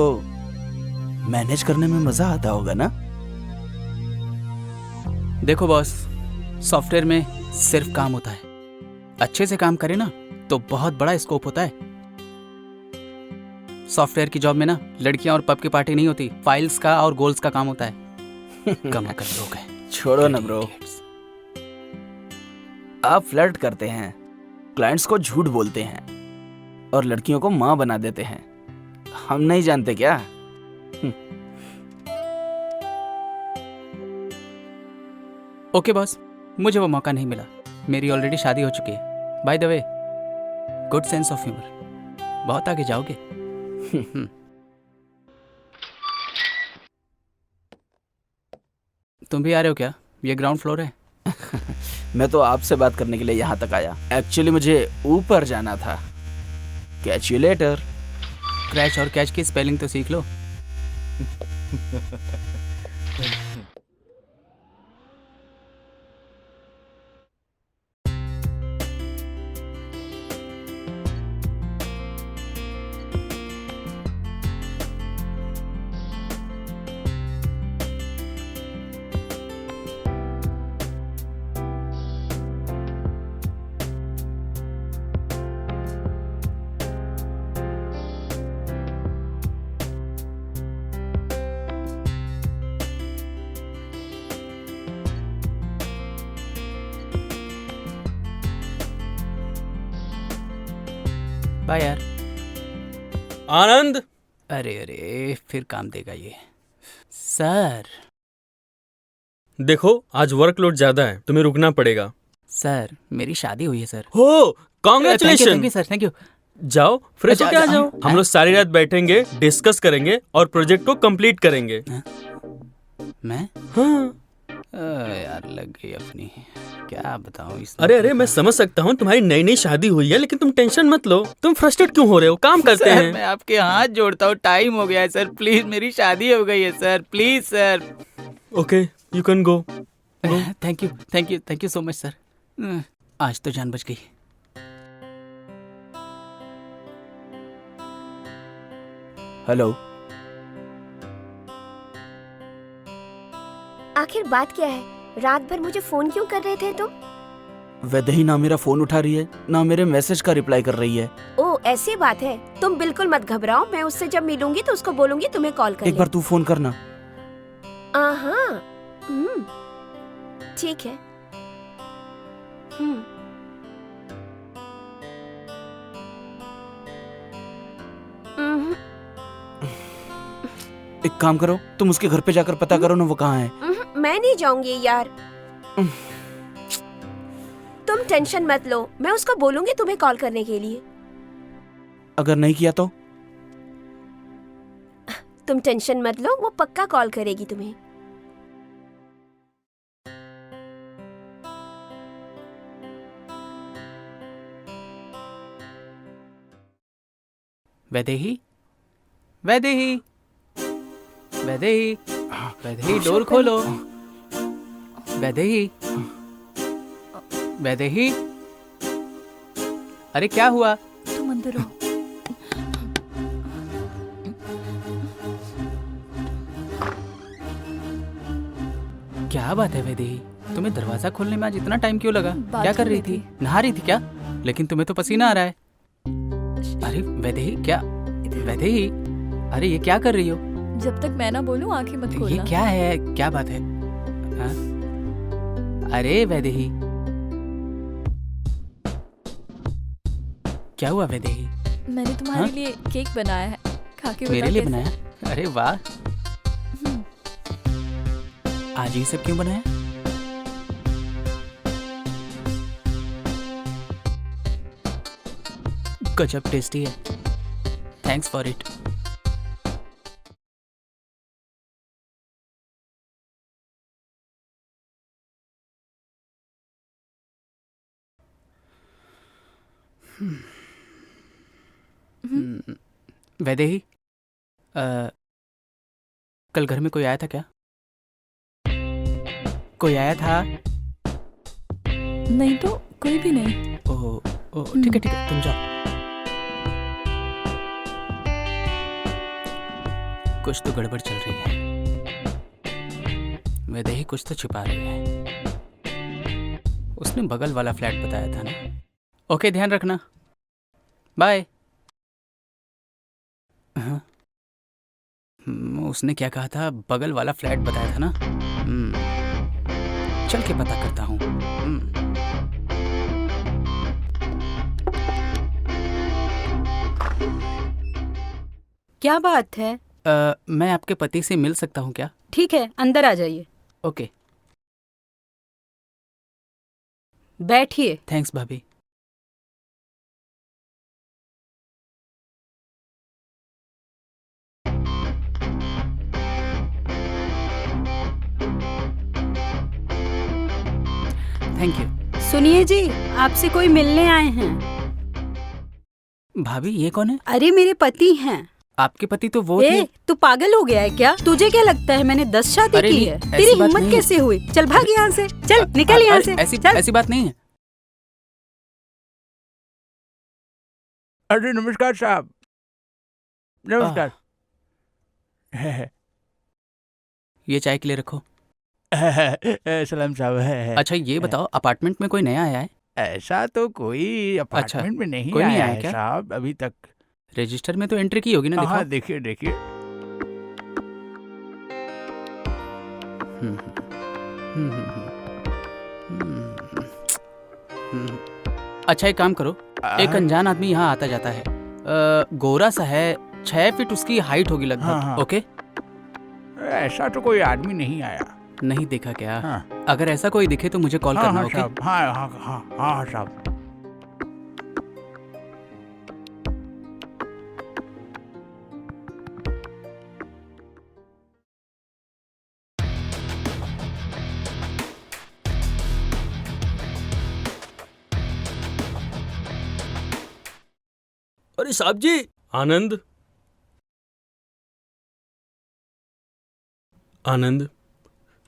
मैनेज करने में मजा आता होगा ना? देखो बॉस, सॉफ्टवेयर में सिर्फ काम होता है। अच्छे से काम करे ना तो बहुत बड़ा स्कोप होता है। सॉफ्टवेयर की जॉब में ना लड़कियां और पब की पार्टी नहीं होती, फाइल्स का और गोल्स का काम होता है। कम कर लोग हैं। छोड़ो ना ब्रो, आप फ्लर्ट करते हैं, क्लाइंट्स को झूठ बोलते हैं और लड़कियों को माँ बना देते हैं। हम नहीं जानते क्या? ओके बॉस, मुझे वो मौका नहीं मिला। मेरी ऑलरेडी शादी हो चुकी है। By the way, good sense of humour. बहुत आगे जाओगे। तुम भी आ रहे हो क्या? ये ग्राउंड फ्लोर है। मैं तो आपसे बात करने के लिए यहाँ तक आया। एक्चुअली मुझे ऊपर जाना था। Catch you later. क्रैच और कैच की स्पेलिंग तो सीख लो। बाय यार। आनंद। अरे फिर काम देगा ये। सर देखो, आज वर्कलोड ज्यादा है, तुम्हें रुकना पड़ेगा। सर मेरी शादी हुई है सर। हो, congratulation. Thank you sir, thank you. जाओ फ्रेश होके आ जाओ। हम लोग सारी रात बैठेंगे, डिस्कस करेंगे और प्रोजेक्ट को कंप्लीट करेंगे। मैं? हाँ यार लग गई अपनी, क्या बताऊं इस। अरे मैं समझ सकता हूँ, तुम्हारी नई नई शादी हुई है, लेकिन तुम टेंशन मत लो। तुम फ्रस्ट्रेट क्यों हो रहे हो? काम करते हैं। मैं आपके हाथ जोड़ता हूँ, टाइम हो गया है सर। प्लीज, मेरी शादी हो गई है sir. Please sir. Okay, you can go. Thank you so much sir. आज तो जान बच गई। हेलो। आखिर बात क्या है? रात भर मुझे फोन क्यों कर रहे थे तुम? वैदेही ना मेरा फोन उठा रही है ना मेरे मैसेज का रिप्लाई कर रही है। ओ ऐसी बात है। तुम बिल्कुल मत घबराओ, मैं उससे जब मिलूंगी तो उसको बोलूंगी तुम्हें कॉल कर एक बार तू फोन करना। हाँ ठीक है। एक काम करो, तुम उसके घर पे जाकर पता करो ना वो कहाँ है। मैं नहीं जाऊंगी यार। तुम टेंशन मत लो, मैं उसको बोलूंगी तुम्हें कॉल करने के लिए। अगर नहीं किया तो? तुम टेंशन मत लो, वो पक्का कॉल करेगी तुम्हें। वैदेही, वैदेही, वैदेही, वैदेही, डोर खोलो। वैदेही, वैदेही, अरे क्या हुआ? तुम अंदर हो। क्या बात है वैदेही, तुम्हें दरवाजा खोलने में आज इतना टाइम क्यों लगा? बात क्या कर कर रही रही थी? नहा रही थी क्या? लेकिन तुम्हें तो पसीना आ रहा है। अरे वैदेही, क्या वैदेही, अरे ये क्या कर रही हो? जब तक मैं ना बोलूं आंखें मत खोलना। ये क्या है? क्या बात है? हाँ? अरे वैदेही, क्या हुआ वैदेही? मैंने तुम्हारे हाँ? लिए केक बनाया है, खा के मेरे बता लिए कैसा बनाया? है? अरे वाह, आज ये सब क्यों बनाया? गजब टेस्टी है, थैंक्स फॉर इट। वैदेही, कल घर में कोई आया था क्या? कोई आया था? नहीं तो कोई भी नहीं। ओह ठीक है तुम जाओ। कुछ तो गड़बड़ चल रही है। वैदेही कुछ तो छुपा रही है। उसने बगल वाला फ्लैट बताया था ना। ओके, ध्यान रखना, बाय। हाँ, उसने क्या कहा था? बगल वाला फ्लैट बताया था ना। चल के पता करता हूँ। क्या बात है? मैं आपके पति से मिल सकता हूँ क्या? ठीक है, अंदर आ जाइए। ओके। बैठिए। थैंक्स भाभी। Thank you. सुनिए जी, आपसे कोई मिलने आए हैं। भाभी ये कौन है? अरे मेरे पति हैं। आपके पति तो वो थे। तू पागल हो गया है क्या? तुझे क्या लगता है मैंने 10 शादी की है? तेरी हिम्मत कैसे हुई? चल भाग यहाँ से, चल निकल यहाँ से। ऐसी बात नहीं है। अरे नमस्कार साहब, नमस्कार। ये चाय के लिए रखो। सलाम साहब। अच्छा ये बताओ, अपार्टमेंट में कोई नया आया है? ऐसा तो कोई अपार्टमेंट में नहीं कोई नहीं आया आया है क्या? साहब अभी तक। रजिस्टर में तो एंट्री की होगी ना, दिखाओ। हाँ देखिए देखिए। अच्छा एक काम करो, एक अनजान आदमी यहाँ आता जाता है, गोरा सा है, 6 फीट उसकी हाइट होगी लगभग। हाँ, हाँ। ओके। ऐसा तो कोई आदमी नहीं आया। नहीं देखा क्या? हाँ। अगर ऐसा कोई दिखे तो मुझे कॉल करना। ओके? साहब, हाँ साहब। अरे साहब जी। आनंद, आनंद,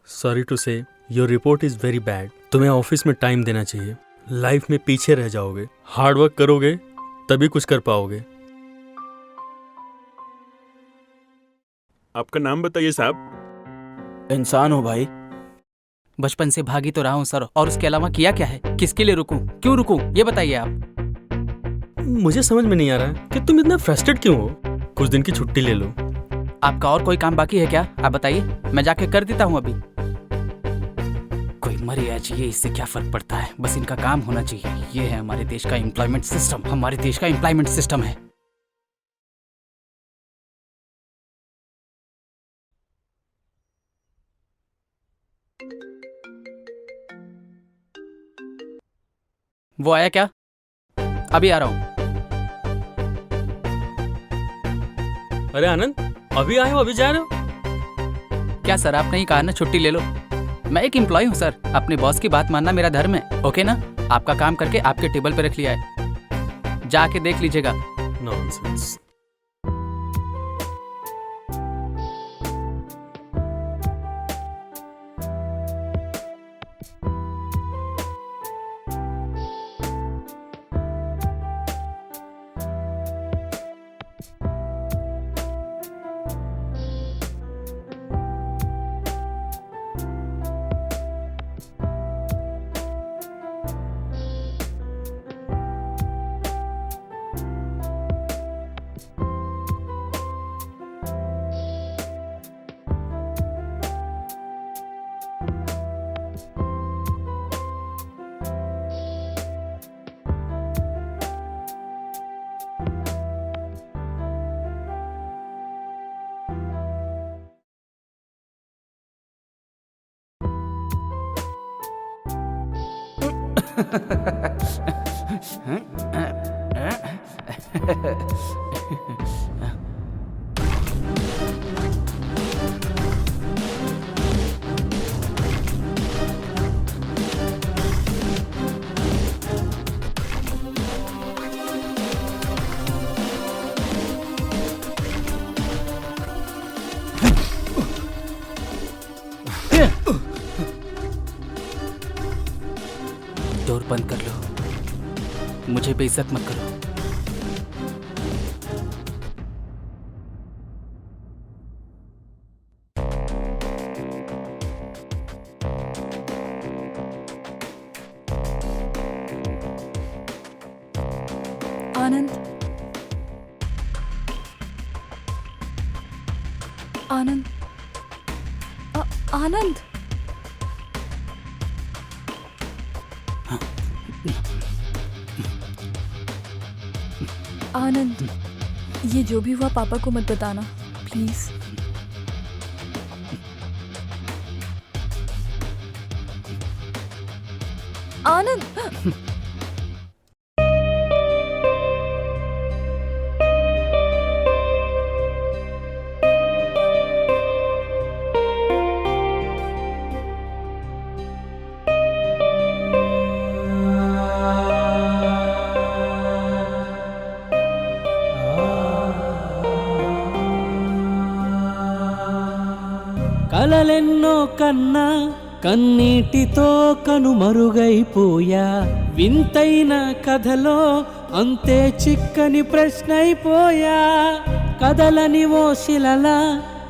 सॉरी टू से your report is very bad. तुम्हें ऑफिस में टाइम देना चाहिए। लाइफ में पीछे रह जाओगे। हार्ड वर्क करोगे तभी कुछ कर पाओगे। आपका नाम बताइए साहब। इंसान हो भाई। बचपन से भागी तो रहा हूँ सर, और उसके अलावा किया क्या है? किसके लिए रुकूं? क्यों रुकूं? ये बताइए आप। मुझे समझ में नहीं आ रहा कि तुम इतना फ्रस्ट्रेट क्यों हो। कुछ दिन की छुट्टी ले लो। आपका और कोई काम बाकी है क्या? आप बताइए, मैं जाके कर देता हूँ अभी। कोई मरे या जिए, इससे क्या फर्क पड़ता है? बस इनका काम होना चाहिए। ये है हमारे देश का एम्प्लॉयमेंट सिस्टम। हमारे देश का एम्प्लॉयमेंट सिस्टम है। वो आया क्या? अभी आ रहा हूँ। अरे आनंद, अभी आए हो, अभी जा रहे हो? क्या सर, आपने ही कहा ना छुट्टी ले लो। मैं एक एम्प्लॉय हूँ सर, अपने बॉस की बात मानना मेरा धर्म है। ओके ना? आपका काम करके आपके टेबल पे रख लिया है, जाके देख लीजिएगा। नॉनसेंस। डोर बंद कर लो, मुझे बेइज्जत मत करो। आनंद, आनंद, आनंद। आनंद, ये जो भी हुआ पापा को मत बताना प्लीज। आनंद। కలలెన్నో కన్నా కన్నీటితో కనుమరుగైపోయా, వింతైన కథలో అంతే చిక్కని ప్రశ్నైపోయా. కదలని ఓ శిలలా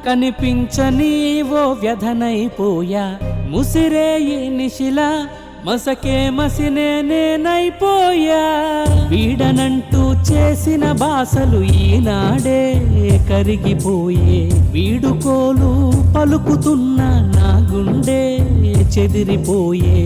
కనిపించని ఓ వ్యధనైపోయా, ముసిరే ఈ నిశిలా మసకే మసినే నేనైపోయా. వీడనంటూ చేసిన బాసలు ఈనాడే కరిగిపోయే, వీడుకోలు పలుకుతున్న నా గుండె చెదిరిపోయే.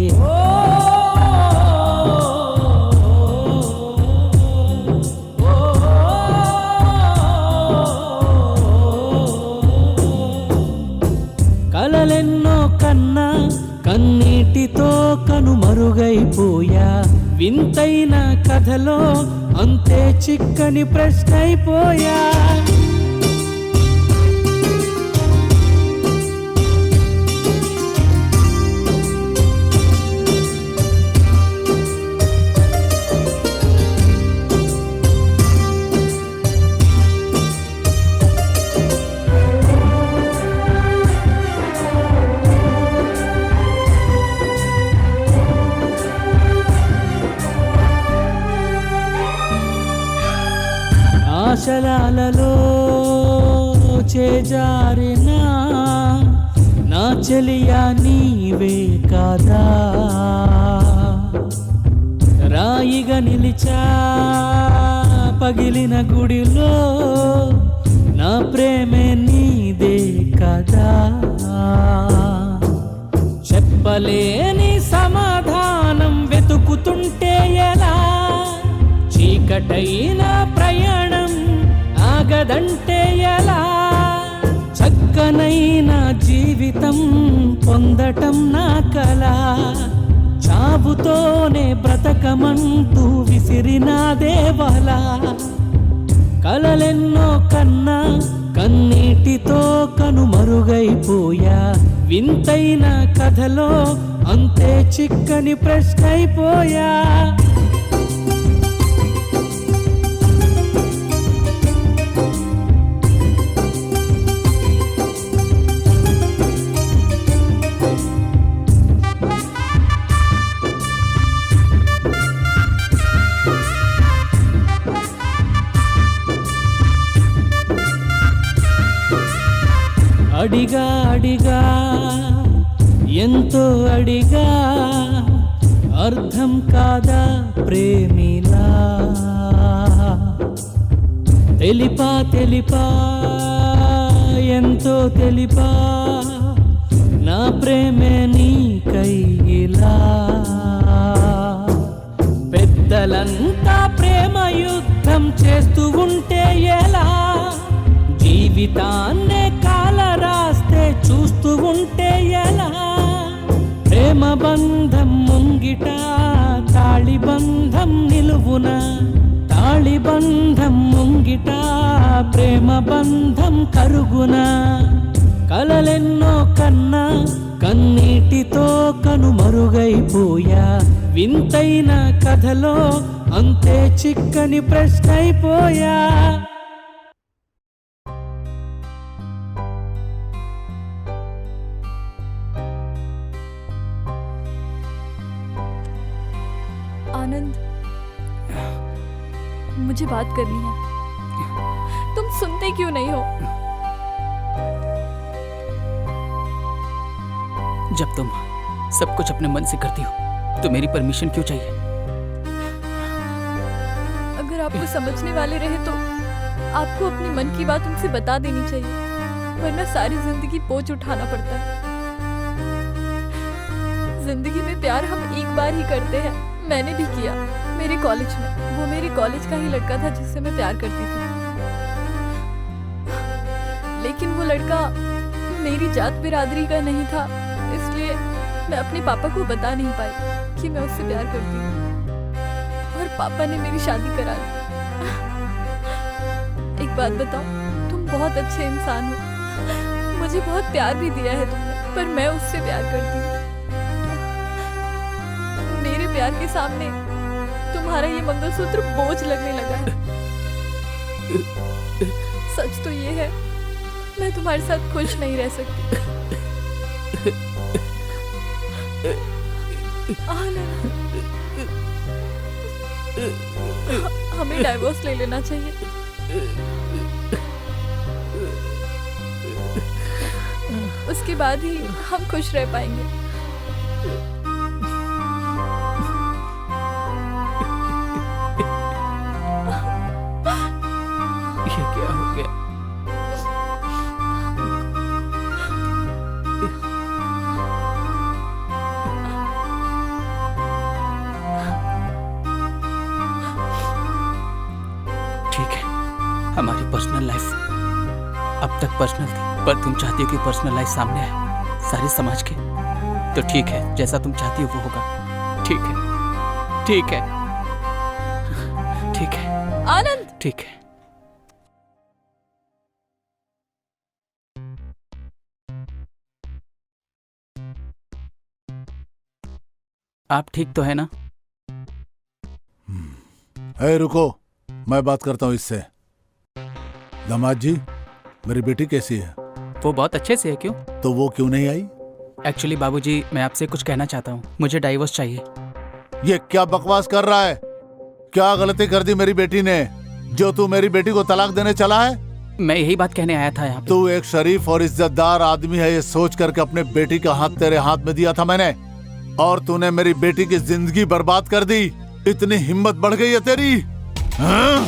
కలలెన్నో కన్నా కన్నీటితో కనుమరుగైపోయా, వింతైన కథలో అంతే చిక్కని ప్రశ్నైపోయా. ఆశలాలలో తోచే జారినా నా చెలియా నీవే కాదా రాయిగా నిలిచా పగిలిన గుడిలో నా ప్రేమే నీదే కదా చెప్పలేని సమాధానం వెతుకుతుంటే ఎలా చీకటైన ప్రయాణం ఆగదంటే ఎలా చక్కనైన జీవితం పొందటం నా కల చావుతోనే బ్రతకమంటూ విసిరినా దేవలా కలలెన్నో కన్నా కన్నీటితో కనుమరుగైపోయా వింతైన కథలో అంతే చిక్కని ప్రశ్నైపోయా అడిగా అడిగా ఎంతో అడిగా అర్థం కాదా ప్రేమిలా తెలిపా తెలిపా ఎంతో తెలిపా నా ప్రేమే నీకైలా పెద్దలంతా ప్రేమ యుద్ధం చేస్తూ ఉంటే ఎలా జీవితాన్నే కాల రాస్తే చూస్తూ ఉంటే ఎలా ప్రేమ బంధం ముంగిట తాళి బంధం నిలువున తాళి బంధం ముంగిట ప్రేమ బంధం కరుగున కలలెన్నో కన్నా కన్నీటితో కనుమరుగైపోయా వింతైన కథలో అంతే చిక్కని ప్రశ్నైపోయా आनंद, मुझे बात करनी है। तुम सुनते क्यों नहीं हो? जब तुम सब कुछ अपने मन से करती हो तो मेरी परमिशन क्यों चाहिए? अगर आपको समझने वाले रहे तो आपको अपने मन की बात उनसे बता देनी चाहिए, वरना सारी जिंदगी बोझ उठाना पड़ता है। जिंदगी में प्यार हम एक बार ही करते हैं। मैंने भी किया मेरे कॉलेज में। वो मेरे कॉलेज का ही लड़का था जिससे मैं प्यार करती थी, लेकिन वो लड़का मेरी जात बिरादरी का नहीं था, इसलिए मैं अपने पापा को बता नहीं पाई कि मैं उससे प्यार करती हूँ, और पापा ने मेरी शादी करा दी। एक बात बताओ, तुम बहुत अच्छे इंसान हो, मुझे बहुत प्यार भी दिया है तुमने, पर मैं उससे प्यार करती हूँ। मेरे प्यार के सामने तुम्हारा ये मंगलसूत्र बोझ लगने लगा है। सच तो ये है, मैं तुम्हारे साथ खुश नहीं रह सकती। आनंद, हमें डाइवोर्स ले लेना चाहिए। उसके बाद ही हम खुश रह पाएंगे। ये क्या हो गया? ठीक है, हमारी पर्सनल लाइफ अब तक पर्सनल थी, पर तुम चाहती हो कि पर्सनल लाइफ सामने आए सारे समाज के, तो ठीक है, जैसा तुम चाहती हो वो होगा। ठीक है, ठीक है, ठीक है आनंद, ठीक है। आप ठीक तो है ना? रुको, मैं बात करता हूँ इससे। दामाद जी, मेरी बेटी कैसी है? वो बहुत अच्छे से है। क्यों? तो वो क्यों नहीं आई? एक्चुअली बाबूजी, मैं आपसे कुछ कहना चाहता हूँ, मुझे डाइवोर्स चाहिए। ये क्या बकवास कर रहा है? क्या गलती कर दी मेरी बेटी ने जो तू मेरी बेटी को तलाक देने चला है? मैं यही बात कहने आया था यहाँ पे। तू एक शरीफ और इज्जतदार आदमी है, ये सोच करके अपने बेटी का हाथ तेरे हाथ में दिया था मैंने, और तूने मेरी बेटी की जिंदगी बर्बाद कर दी। इतनी हिम्मत बढ़ गई है तेरी? हाँ?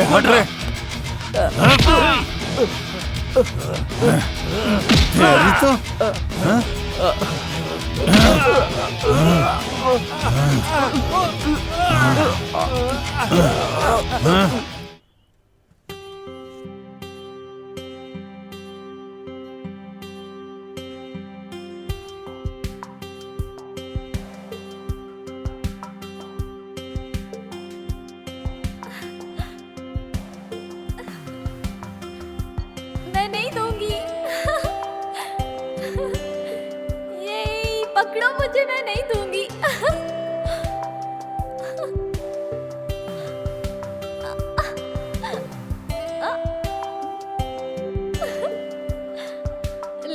हट रे। तेरी तो मैं नहीं दूंगी। ये पकड़ो मुझे, मैं नहीं दूंगी।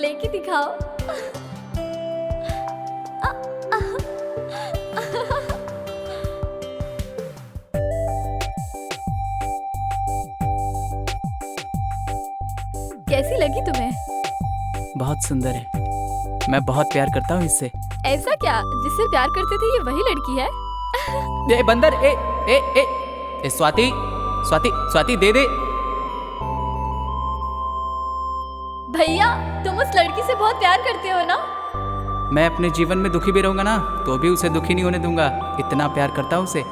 लेके दिखाओ। कैसी लगी तुम्हें? बहुत सुंदर है, मैं बहुत प्यार करता हूँ इससे। ऐसा क्या? जिससे प्यार करते थे ये वही लड़की है? ए बंदर, ए ए ए, ए स्वाति स्वाति स्वाति दे दे। भैया तुम उस लड़की से बहुत प्यार करते हो ना? मैं अपने जीवन में दुखी भी रहूंगा ना तो भी उसे दुखी नहीं होने दूंगा, इतना प्यार करता हूँ उसे।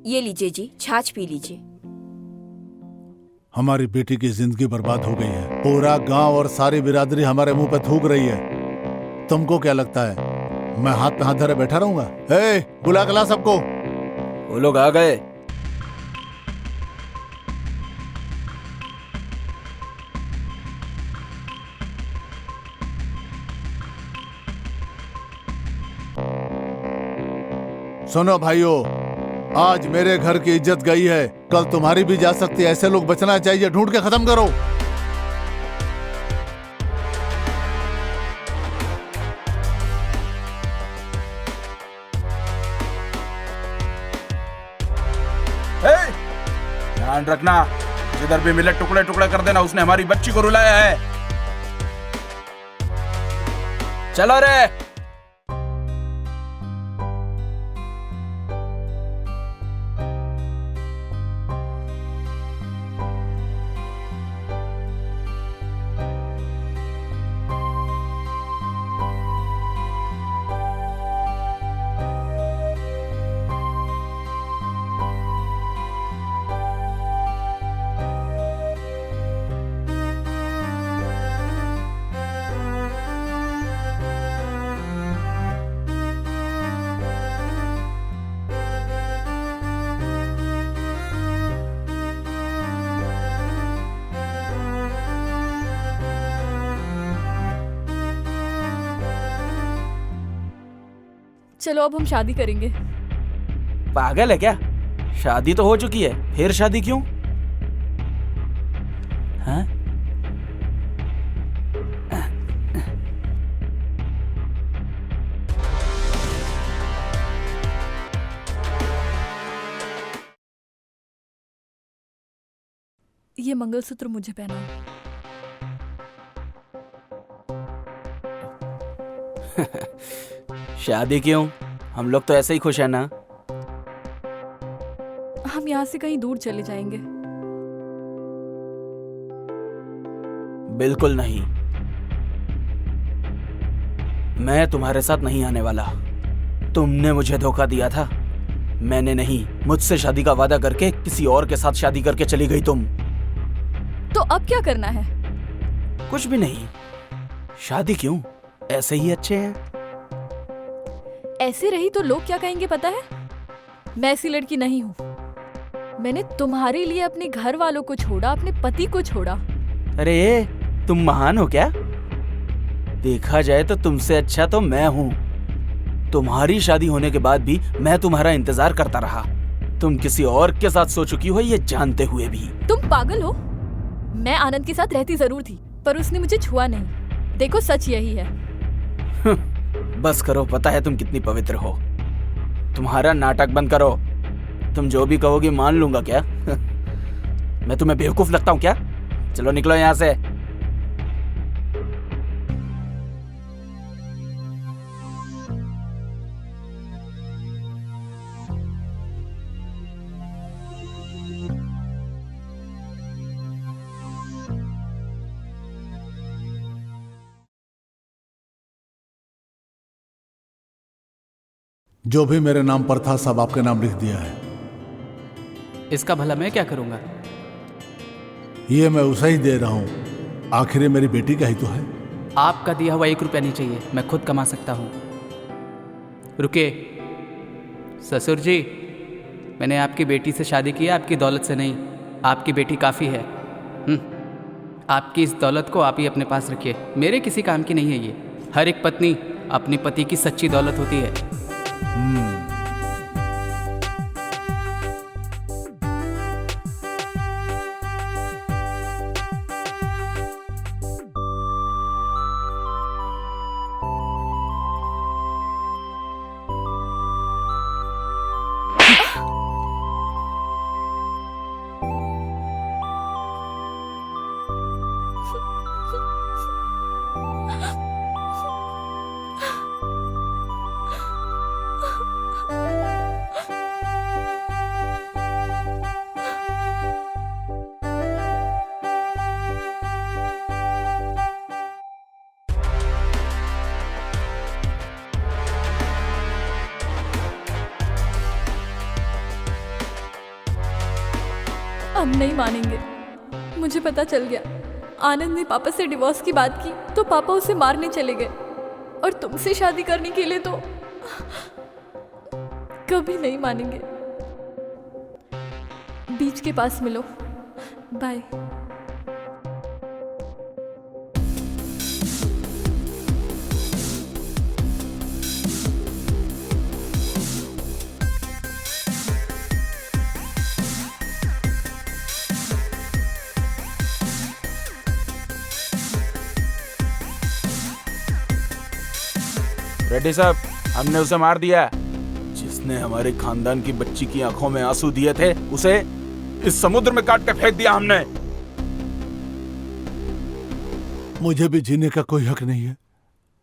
ये लीजिए जी, छाछ पी लीजिए। हमारी बेटी की जिंदगी बर्बाद हो गई है। पूरा गांव और सारी बिरादरी हमारे मुंह पे थूक रही है। तुमको क्या लगता है मैं हाथ पे हाथ धरे बैठा रहूंगा? ए, बुला के ला सबको। वो लोग आ गए। सुनो भाइयों, आज मेरे घर की इज्जत गई है, कल तुम्हारी भी जा सकती है। ऐसे लोग बचना चाहिए, ढूंढ के खत्म करो। ध्यान रखना, जिधर भी मिले टुकड़े टुकड़े कर देना। उसने हमारी बच्ची को रुलाया है। चलो रे। चलो अब हम शादी करेंगे। पागल है क्या? शादी तो हो चुकी है, फिर शादी क्यों? हाँ? ये मंगलसूत्र मुझे पहनाओ। शादी क्यों? हम लोग तो ऐसे ही खुश है ना। हम यहाँ से कहीं दूर चले जाएंगे। बिल्कुल नहीं, मैं तुम्हारे साथ नहीं आने वाला। तुमने मुझे धोखा दिया था, मैंने नहीं। मुझसे शादी का वादा करके किसी और के साथ शादी करके चली गई तुम। तो अब क्या करना है? कुछ भी नहीं। शादी क्यों? ऐसे ही अच्छे हैं। ऐसे रही तो लोग क्या कहेंगे पता है? मैं ऐसी लड़की नहीं हूँ। मैंने तुम्हारे लिए अपने घर वालों को छोड़ा, अपने पति को छोड़ा। अरे तुम महान हो क्या? देखा जाए तो तुमसे अच्छा तो मैं हूँ। तुम्हारी शादी होने के बाद भी मैं तुम्हारा इंतजार करता रहा। तुम किसी और के साथ सो चुकी हो ये जानते हुए भी। तुम पागल हो? मैं आनंद के साथ रहती जरूर थी, पर उसने मुझे छुआ नहीं। देखो सच यही है। बस करो, पता है तुम कितनी पवित्र हो। तुम्हारा नाटक बंद करो। तुम जो भी कहोगी मान लूंगा क्या? मैं तुम्हें बेवकूफ लगता हूँ क्या? चलो निकलो यहाँ से। जो भी मेरे नाम पर था सब आपके नाम लिख दिया है। इसका भला मैं क्या करूंगा? ये मैं उसे ही दे रहा हूँ, आखिर ये मेरी बेटी का ही तो है। आपका दिया हुआ 1 रुपया नहीं चाहिए, मैं खुद कमा सकता हूँ। रुके ससुर जी, मैंने आपकी बेटी से शादी की है, आपकी दौलत से नहीं। आपकी बेटी काफ़ी है। आपकी इस दौलत को आप ही अपने पास रखिए, मेरे किसी काम की नहीं है ये। हर एक पत्नी अपने पति की सच्ची दौलत होती है। हम नहीं मानेंगे। मुझे पता चल गया, आनंद ने पापा से डिवोर्स की बात की तो पापा उसे मारने चले गए, और तुमसे शादी करने के लिए तो कभी नहीं मानेंगे। बीच के पास मिलो। बाय। रेड्डी साहब, हमने उसे मार दिया। जिसने हमारे खानदान की बच्ची की आंखों में आंसू दिए थे उसे इस समुद्र में काट के फेंक दिया हमने। मुझे भी जीने का कोई हक नहीं है।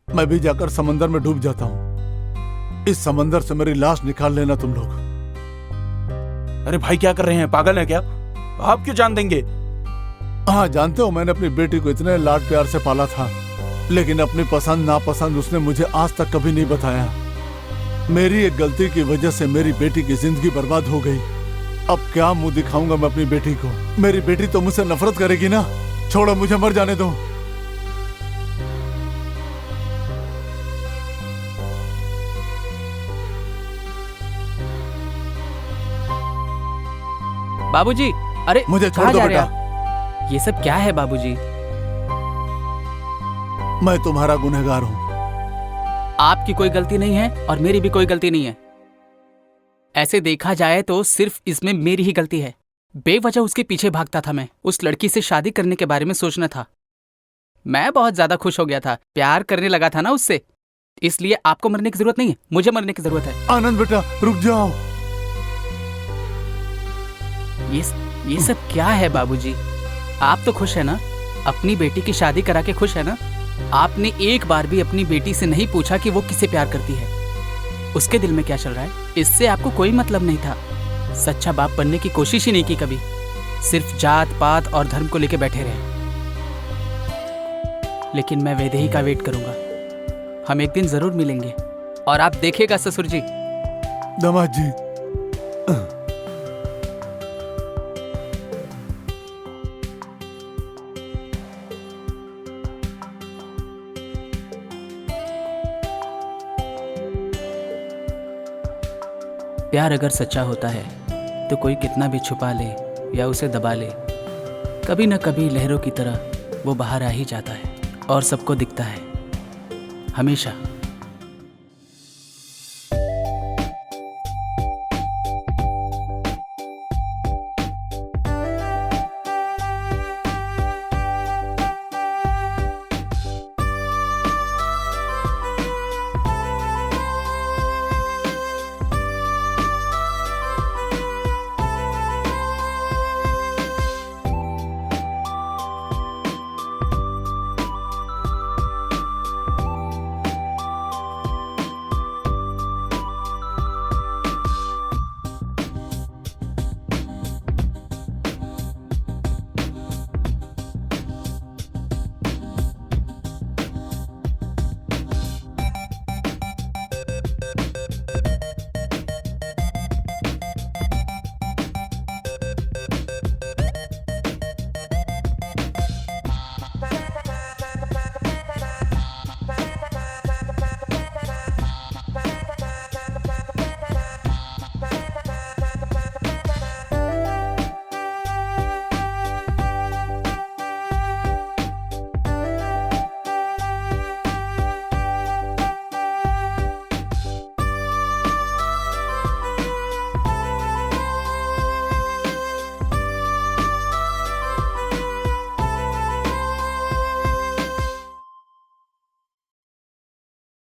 मैं भी जाकर समंदर में डूब जाता हूँ। इस समंदर से मेरी लाश निकाल लेना तुम लोग। अरे भाई क्या कर रहे हैं? पागल है क्या? आप क्यों जान देंगे? हाँ जानते हो, मैंने अपनी बेटी को इतने लाड प्यार से पाला था, लेकिन अपनी पसंद नापसंद उसने मुझे आज तक कभी नहीं बताया। मेरी एक गलती की वजह से मेरी बेटी की जिंदगी बर्बाद हो गई। अब क्या मुंह दिखाऊंगा मैं अपनी बेटी को? मेरी बेटी तो मुझसे नफरत करेगी ना। छोड़ो, मुझे मर जाने दो। बाबूजी, अरे मुझे छोड़ कहाँ दो जा रहे बेटा। आप? ये सब क्या है बाबूजी? मैं तुम्हारा गुनहगार हूँ। आपकी कोई गलती नहीं है और मेरी भी कोई गलती नहीं है। ऐसे देखा जाए तो सिर्फ इसमें मेरी ही गलती है। बेवजह उसके पीछे भागता था मैं। उस लड़की से शादी करने के बारे में सोचना था। मैं बहुत ज्यादा खुश हो गया था, प्यार करने लगा था ना उससे। इसलिए आपको मरने की जरूरत नहीं है, मुझे मरने की जरूरत है। आनंद बेटा रुक जाओ। ये सब क्या है बाबूजी? आप तो खुश है ना? अपनी बेटी की शादी करा के खुश है ना? आपने एक बार भी अपनी बेटी से नहीं पूछा कि वो किससे प्यार करती है, उसके दिल में क्या चल रहा है। इससे आपको कोई मतलब नहीं था। सच्चा बाप बनने की कोशिश ही नहीं की कभी, सिर्फ जात पात और धर्म को लेके बैठे रहे। लेकिन मैं वैदेही का वेट करूंगा। हम एक दिन जरूर मिलेंगे और आप देखिएगा ससुर जी। दामाद जी, प्यार अगर सच्चा होता है तो कोई कितना भी छुपा ले या उसे दबा ले, कभी न कभी लहरों की तरह वो बाहर आ ही जाता है और सबको दिखता है, हमेशा।